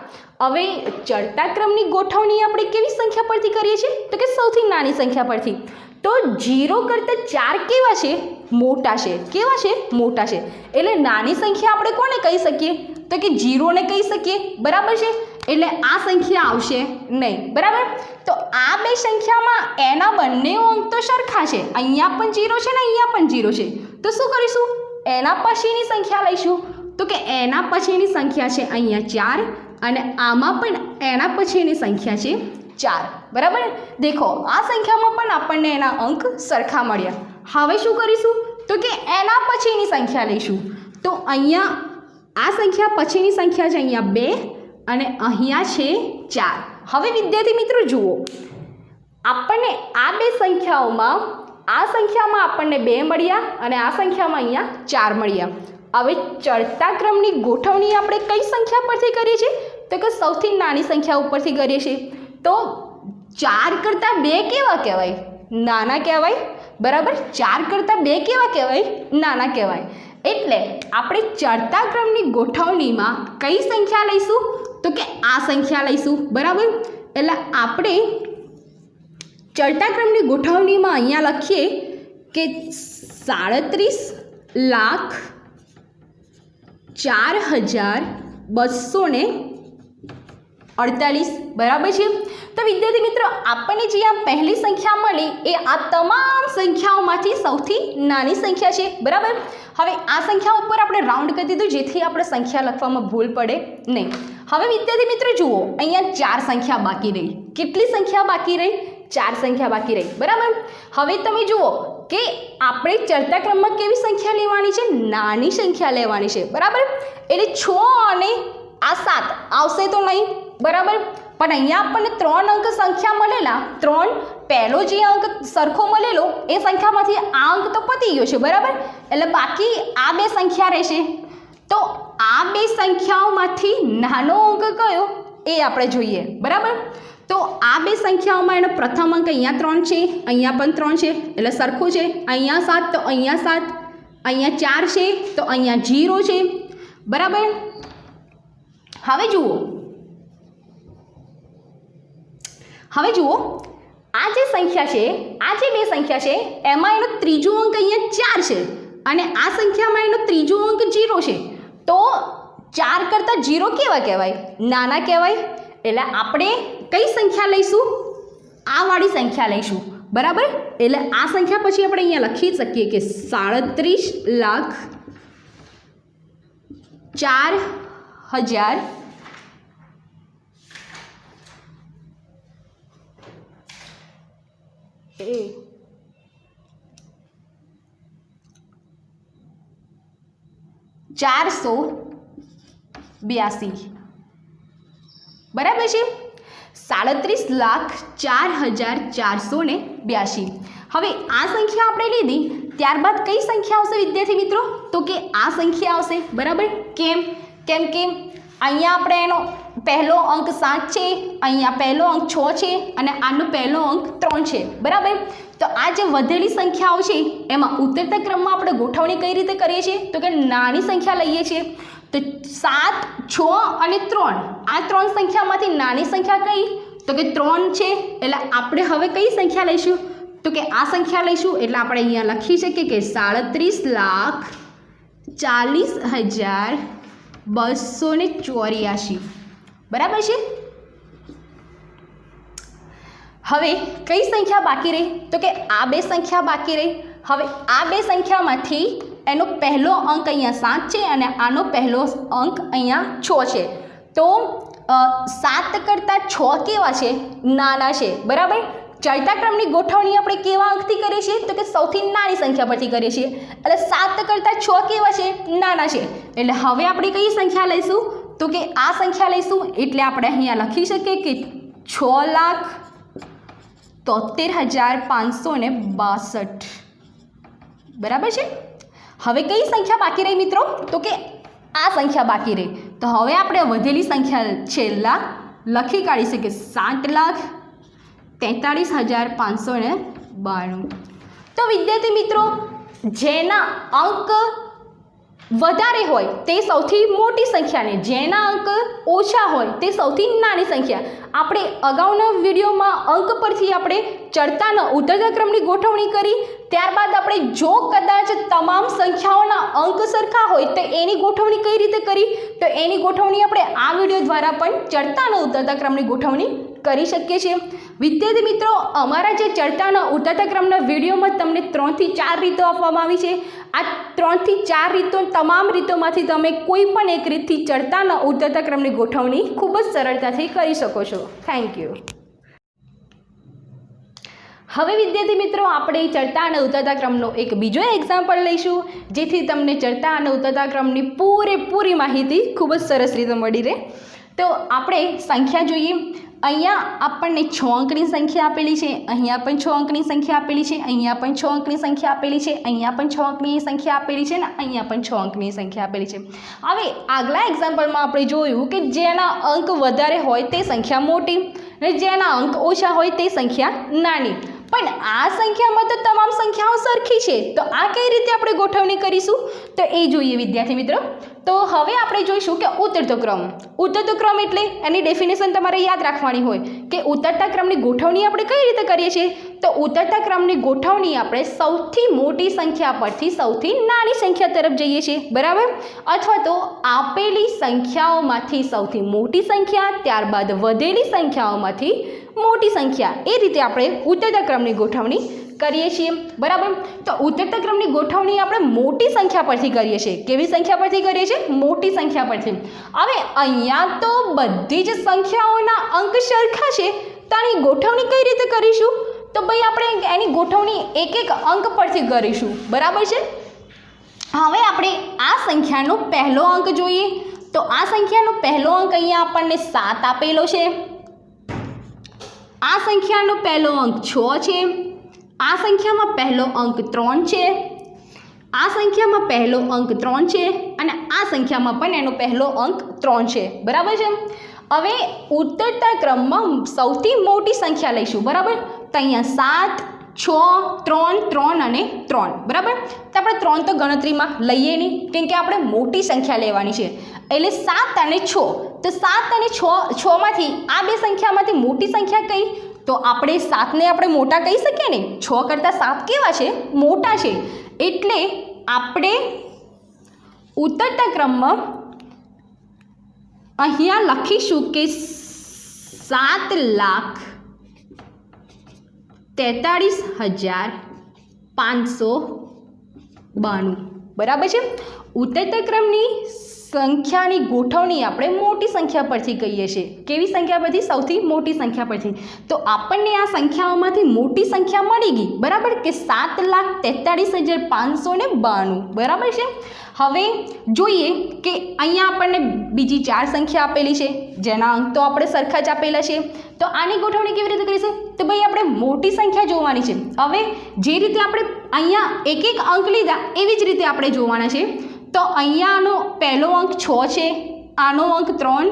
હવે ચડતા ક્રમની ગોઠવણી આપણે કેવી સંખ્યા પરથી કરીએ છીએ? તો કે સૌથી નાની સંખ્યા પરથી. તો 0 કરતાં 4 કેવા છે? મોટા છે. કેવા છે? મોટા છે. એટલે નાની સંખ્યા આપણે કોને કહી શકીએ? તો કે 0 ને કહી શકીએ. બરાબર છે. એટલે આ સંખ્યા આવશે નહીં. બરાબર. તો આ બે સંખ્યામાં એના બંને અંક તો સરખા છે. અહીંયા પણ 0 છે ને અહીંયા પણ 0 છે. તો શું કરીશું? એના પછીની સંખ્યા લઈશું. તો કે એના પછીની સંખ્યા છે અહીંયા 4 અને આમાં પણ એના પછીની સંખ્યા છે 4 બરાબર. દેખો આ સંખ્યામાં પણ આપણને એના અંક સરખા મળ્યા. હવે શું કરીશું તો કે એના પછીની સંખ્યા લઈશું. તો અહીંયા આ સંખ્યા પછીની સંખ્યા છે અહીંયા 2 અને અહીંયા છે 4. હવે વિદ્યાર્થી મિત્રો જુઓ, આપણને આ બે સંખ્યાઓમાં આ સંખ્યામાં આપણને 2 મળ્યા અને આ સંખ્યામાં અહીંયા 4 મળ્યા. હવે ચડતા ક્રમની ગોઠવણી આપણે કઈ સંખ્યા પરથી કરીએ છીએ તો કે સૌથી નાની સંખ્યા ઉપરથી કરીએ છીએ. તો 4 કરતાં 2 કેવા કહેવાય? નાના કહેવાય. બરાબર, 4 કરતાં 2 કેવા કહેવાય? નાના કહેવાય. એટલે આપણે ચડતા ક્રમની ગોઠવણીમાં કઈ સંખ્યા લઈશું તો કે આ સંખ્યા લઈશું. બરાબર, એટલે આપણે ચડતા ક્રમની ગોઠવણીમાં અહીંયા લખીએ કે 37,04,248. બરાબર છે. તો વિદ્યાર્થી મિત્રો આપણને જે આ પહેલી સંખ્યા મળી એ આ તમામ સંખ્યાઓમાંથી સૌથી નાની સંખ્યા છે. બરાબર, હવે આ સંખ્યા ઉપર આપણે રાઉન્ડ કરી દીધું જેથી આપણે સંખ્યા લખવામાં ભૂલ પડે નહીં. હવે વિદ્યાર્થી મિત્રો જુઓ, અહીંયા 4 સંખ્યા બાકી રહી. કેટલી સંખ્યા બાકી રહી? 4 સંખ્યા બાકી રહી. બરાબર, હવે તમે જુઓ કે આપણે ચડતા ક્રમમાં કેવી સંખ્યા લેવાની છે? નાની સંખ્યા લેવાની છે. બરાબર, એટલે 6 અને આ 7 આવશે તો નહીં. બરાબર, પણ અહીંયા આપણને 3 અંક સંખ્યા મળેલા. 3 પહેલો જે અંક સરખો મળેલો એ સંખ્યામાંથી આ અંક તો પતી ગયો છે. બરાબર, એટલે બાકી આ 2 સંખ્યા રહેશે. તો આ 2 સંખ્યાઓમાંથી નાનો અંક કયો એ આપણે જોઈએ. બરાબર, તો આ 2 સંખ્યાઓમાં એનો પ્રથમ અંક અહીંયા 3 છે, અહીંયા પણ 3 છે એટલે સરખું છે. અહીંયા 7 તો અહીંયા 7, અહીંયા 4 છે તો અહીંયા 0 છે. બરાબર, હવે જુઓ આ જે સંખ્યા છે, આ જે 2 સંખ્યા છે એમાં એનો ત્રીજો અંક અહીંયા 4 છે અને આ સંખ્યામાં એનો ત્રીજો અંક 0 છે. તો 4 કરતાં 0 કેવા કહેવાય? નાના કહેવાય. એટલે આપણે કઈ સંખ્યા લઈશું? આ વાળી સંખ્યા લઈશું. બરાબર, એટલે આ સંખ્યા પછી આપણે અહીંયા લખી શકીએ કે 37,04,000 482. બરાબર છે, 37,04,482. હવે આ સંખ્યા આપણે લીધી, ત્યારબાદ કઈ સંખ્યા આવશે વિદ્યાર્થી મિત્રો તો કે આ સંખ્યા આવશે. બરાબર, કેમ કે અહીંયા આપણે એનો પહેલો અંક 7 છે, અહીંયા પહેલો અંક 6 છે અને આનો પહેલો અંક 3 છે. બરાબર, તો આ જે વધેલી સંખ્યાઓ છે એમાં ઉતરતા ક્રમમાં આપણે ગોઠવણી કઈ રીતે કરીએ છીએ તો કે નાની સંખ્યા લઈએ છીએ. તો 7, 6 અને 3 આ 3 સંખ્યામાંથી નાની સંખ્યા કઈ તો કે 3 છે. એટલે આપણે હવે કઈ સંખ્યા લઈશું તો કે આ સંખ્યા લઈશું. એટલે આપણે અહીંયા લખી શકીએ કે 37,40,284. બરાબર છે. હવે કઈ સંખ્યા બાકી રહી તો કે આ 2 સંખ્યા બાકી રહી. હવે આ 2 સંખ્યામાંથી એનો પહેલો અંક અહીંયા 7 છે અને આનો પહેલો અંક અહીંયા 6 છે. તો 7 કરતાં 6 કેવા છે? નાના છે. બરાબર, ચડતા ક્રમની ગોઠવણી આપણે કેવા અંકથી કરીએ છીએ તો કે સૌથી નાની સંખ્યા પરથી કરીએ છીએ. એટલે 7 કરતાં 6 કેવા છે? નાના છે. એટલે હવે આપણે કઈ સંખ્યા લઈશું તો કે આ સંખ્યા લઈશું. એટલે આપણે અહીંયા લખી શકીએ કે 6,73,562. બરાબર છે. હવે કઈ સંખ્યા બાકી રહી મિત્રો તો કે આ સંખ્યા બાકી રહી. તો હવે આપણે વધેલી સંખ્યા છેલ્લા લખી કાઢીશું કે 7,43,592. તો વિદ્યાર્થી મિત્રો જેના અંક વધારે હોય તે સૌથી મોટી સંખ્યાને, જેના અંક ઓછા હોય તે સૌથી નાની સંખ્યા. આપણે અગાઉના વિડીયોમાં અંક પરથી આપણે ચડતાના ઉતરતા ક્રમની ગોઠવણી કરી. ત્યારબાદ આપણે જો કદાચ તમામ સંખ્યાઓના અંક સરખા હોય તો એની ગોઠવણી કઈ રીતે કરી તો એની ગોઠવણી આપણે આ વિડીયો દ્વારા પણ ચડતાના ઉતરતા ક્રમની ગોઠવણી કરી શકીએ છીએ. વિદ્યાર્થી મિત્રો, અમારા જે ચડતાના ઉતરતા ક્રમના વિડીયોમાં તમને 3 થી 4 રીતો આપવામાં આવી છે. આ 3 થી 4 રીતો, તમામ રીતોમાંથી તમે કોઈ પણ એક રીતથી ચડતાના ઉતરતા ક્રમની ગોઠવણી ખૂબ જ સરળતાથી કરી શકો છો. Thank you. હવે વિદ્યાર્થી મિત્રો આપણે ચડતા અને ઉતરતા ક્રમનો એક બીજો એક્ઝામ્પલ લઈશું, જેથી તમને ચડતા અને ઉતરતા ક્રમની પૂરેપૂરી માહિતી ખૂબ જ સરસ રીતે મળી રહે. તો આપણે સંખ્યા જોઈએ. અહીંયા આપણને 6 અંકની સંખ્યા આપેલી છે, અહીંયા પણ 6 અંકની સંખ્યા આપેલી છે, અહીંયા પણ 6 અંકની સંખ્યા આપેલી છે, અહીંયા પણ 6 અંકની સંખ્યા આપેલી છે ને અહીંયા પણ 6 અંકની સંખ્યા આપેલી છે. હવે આગલા એક્ઝામ્પલમાં આપણે જોયું કે જેના અંક વધારે હોય તે સંખ્યા મોટી અને જેના અંક ઓછા હોય તે સંખ્યા નાની. પણ આ સંખ્યામાં તો તમામ સંખ્યાઓ સરખી છે, તો આ કઈ રીતે આપણે ગોઠવણી કરીશું તો એ જોઈએ વિદ્યાર્થી મિત્રો. તો હવે આપણે જોઈશું કે ઉતરતો ક્રમ. ઉતરતો ક્રમ એટલે એની ડેફિનેશન તમારે યાદ રાખવાની હોય કે ઉતરતા ક્રમની ગોઠવણી આપણે કઈ રીતે કરીએ છીએ. તો ઉતરતા ક્રમની ગોઠવણી આપણે સૌથી મોટી સંખ્યા પરથી સૌથી નાની સંખ્યા તરફ જઈએ છીએ, બરાબર, અથવા તો આપેલી સંખ્યાઓમાંથી સૌથી મોટી સંખ્યા, ત્યારબાદ વધેલી સંખ્યાઓમાંથી મોટી સંખ્યા, એ રીતે આપણે ઉતરતા ક્રમની ગોઠવણી કરીએ છીએ, બરાબર. તો ઉતરતા ક્રમની ગોઠવણી આપણે મોટી સંખ્યા પરથી કરીએ છીએ. કેવી સંખ્યા પરથી કરીએ છીએ? મોટી સંખ્યા પરથી. હવે અહીંયા તો બધી જ સંખ્યાઓના અંક સરખા છે, તો આની ગોઠવણી કઈ રીતે કરીશું? તો ભાઈ આપણે એની ગોઠવણી એક એક અંક પરથી કરીશું, બરાબર છે. હવે આપણે આ સંખ્યાનો પહેલો અંક જોઈએ. તો આ સંખ્યાનો પહેલો અંક અહીંયા આપણને 7 આપેલો છે. આ સંખ્યાનો પહેલો અંક 6 છે. આ સંખ્યામાં પહેલો અંક 3 છે. આ સંખ્યામાં પહેલો અંક 3 છે અને આ સંખ્યામાં પણ એનો પહેલો અંક 3 છે, બરાબર છે. હવે ઉતરતા ક્રમમાં સૌથી મોટી સંખ્યા લઈશું, બરાબર. તો અહીંયા 7, 6, 3, 3 અને 3, બરાબર. તો આપણે 3 તો ગણતરીમાં લઈએ નહીં, કેમ કે આપણે મોટી સંખ્યા લેવાની છે. એટલે 7 અને 6. તો 7 અને 6માંથી આ બે સંખ્યામાંથી મોટી સંખ્યા કઈ? તો આપણે 7ને આપણે મોટા કહી શકીએ ને. 6 કરતાં 7 કેવા છે? મોટા છે. એટલે આપણે ઉતરતા ક્રમમાં અહીંયા લખીશું કે 7,43,592, બરાબર છે. ઉતરતા ક્રમની સંખ્યાની ગોઠવણી આપણે મોટી સંખ્યા પરથી કહીએ છીએ. કેવી સંખ્યા પરથી? સૌથી મોટી સંખ્યા પરથી. તો આપણને આ સંખ્યાઓમાંથી મોટી સંખ્યા મળી ગઈ, બરાબર, કે 7,43,592, બરાબર છે. હવે જોઈએ કે અહીંયા આપણને બીજી 4 સંખ્યા આપેલી છે, જેના અંક તો આપણે સરખા જ આપેલા છે. તો આની ગોઠવણી કેવી રીતે કરીશું? તો ભાઈ આપણે મોટી સંખ્યા જોવાની છે. હવે જે રીતે આપણે અહીંયા એક એક અંક લીધા એવી જ રીતે આપણે જોવાના છે. તો અહીંયાનો પહેલો અંક 6 છે, આનો અંક 3,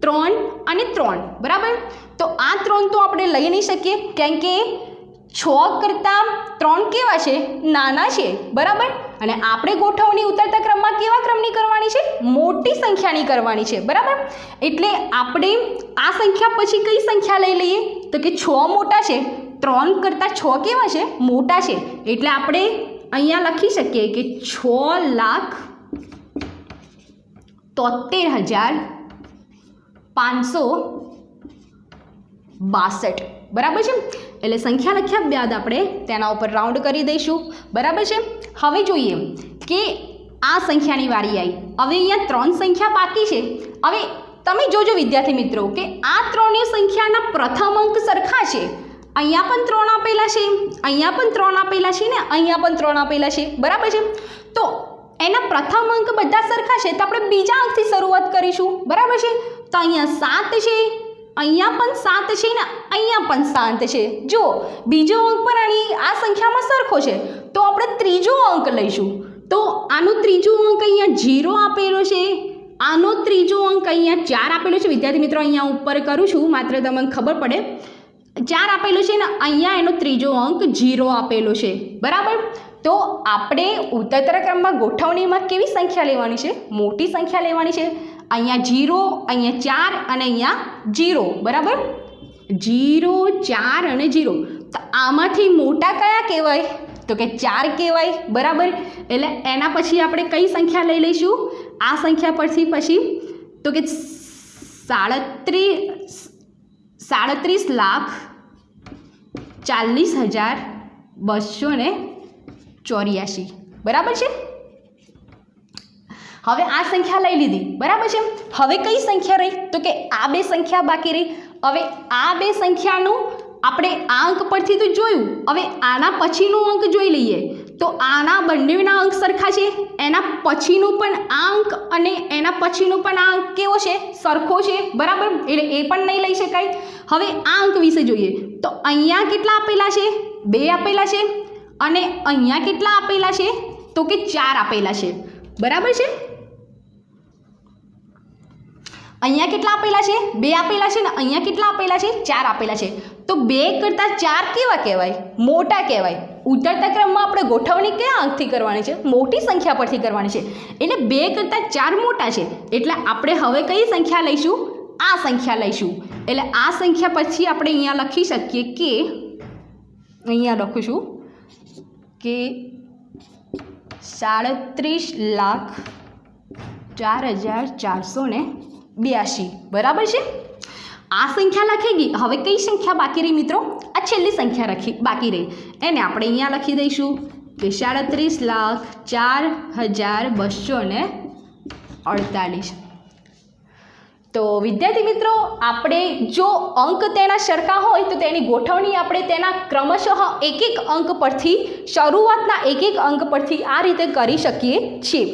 3 અને 3, બરાબર. તો આ 3 તો આપણે લઈ નહીં શકીએ, કેમ કે 6 કરતાં 3 કેવા છે? નાના છે, બરાબર. અને આપણે ગોઠવણી ઉતરતા ક્રમમાં કેવા ક્રમની કરવાની છે? મોટી સંખ્યાની કરવાની છે, બરાબર. એટલે આપણે આ સંખ્યા પછી કઈ સંખ્યા લઈ લઈએ? તો કે 6 મોટા છે, 3 કરતાં 6 કેવા છે? મોટા છે. એટલે આપણે અહીંયા લખી શકીએ કે 6,73,562, બરાબર છે. એટલે સંખ્યા લખ્યા બાદ આપણે તેના ઉપર રાઉન્ડ કરી દઈશું, બરાબર છે. હવે જોઈએ કે આ સંખ્યાની વારી આવી. હવે અહીંયા 3 સંખ્યા બાકી છે. હવે તમે જોજો વિદ્યાર્થી મિત્રો કે આ 3 સંખ્યાના પ્રથમ અંક સરખા છે. અહીંયા પણ 3 આપેલા છે, અહીંયા પણ 3 આપેલા છે ને અહીંયા પણ 3 આપેલા છે, બરાબર છે. તો એના પ્રથમ અંક બધા સરખા છે, તો આપણે બીજા અંકથી શરૂઆત કરીશું, બરાબર છે. તો અહીંયા 7 છે, અહીંયા પણ 7 છે ને અહીંયા પણ 7 છે. જો બીજો અંક પણ આ સંખ્યામાં સરખો છે, તો આપણે ત્રીજો અંક લઈશું. તો આનો ત્રીજો અંક અહીંયા 0 આપેલો છે, આનો ત્રીજો અંક અહીંયા 4 આપેલો છે. વિદ્યાર્થી મિત્રો અહીંયા ઉપર કરું છું માત્ર તમને ખબર પડે. 4 આપેલો છે ને અહીંયા એનો ત્રીજો અંક 0 આપેલો છે, બરાબર. તો આપણે ઉતરતા ક્રમમાં ગોઠવણીમાં કેવી સંખ્યા લેવાની છે? મોટી સંખ્યા લેવાની છે. અહીંયા 0, અહીંયા 4 અને અહીંયા 0, બરાબર. 0, 4 અને 0. તો આમાંથી મોટા કયા કહેવાય? તો કે 4 કહેવાય, બરાબર. એટલે એના પછી આપણે કઈ સંખ્યા લઈ લઈશું? આ સંખ્યા પરથી પછી તો કે 37,40,284, બરાબર છે. હવે આ સંખ્યા લઈ લીધી, બરાબર છે. હવે કઈ સંખ્યા રહી? તો કે આ બે સંખ્યા બાકી રહી. હવે આ બે સંખ્યાનું આપણે આ અંક પરથી તો જોયું, હવે આના પછીનો અંક જોઈ લઈએ. તો આના બંનેના અંક સરખા છે, એના પછીનું પણ આ અંક અને એના પછીનું પણ આ અંક કેવો છે? સરખો છે, બરાબર. એટલે એ પણ નહીં લઈ શકાય. હવે આ અંક વિશે જોઈએ તો અહીંયા કેટલા આપેલા છે? 2 આપેલા છે. અને અહીંયા કેટલા આપેલા છે? તો કે 4 આપેલા છે, બરાબર છે. અહીંયા કેટલા આપેલા છે? 2 આપેલા છે ને અહીંયા કેટલા આપેલા છે? 4 આપેલા છે. તો 2 કરતાં 4 કેવા કહેવાય? મોટા કહેવાય. ઉતરતા ક્રમમાં આપણે ગોઠવણી કયા અંકથી કરવાની છે? મોટી સંખ્યા પરથી કરવાની છે. એટલે 2 કરતાં 4 મોટા છે, એટલે આપણે હવે કઈ સંખ્યા લઈશું? આ સંખ્યા લઈશું. એટલે આ સંખ્યા પછી આપણે અહીંયા લખી શકીએ કે અહીંયા લખીશું કે 37,04,482, બરાબર છે. આ સંખ્યા લખી ગઈ. હવે કઈ સંખ્યા બાકી રહી મિત્રો? આ છેલ્લી સંખ્યા બાકી રહી, એને આપણે અહીંયા લખી દઈશું કે 37,04,248. તો વિદ્યાર્થી મિત્રો, આપણે જો અંક તેના સરખા હોય તો તેની ગોઠવણી આપણે તેના ક્રમશઃ એક અંક પરથી, શરૂઆતના એક અંક પરથી આ રીતે કરી શકીએ છીએ.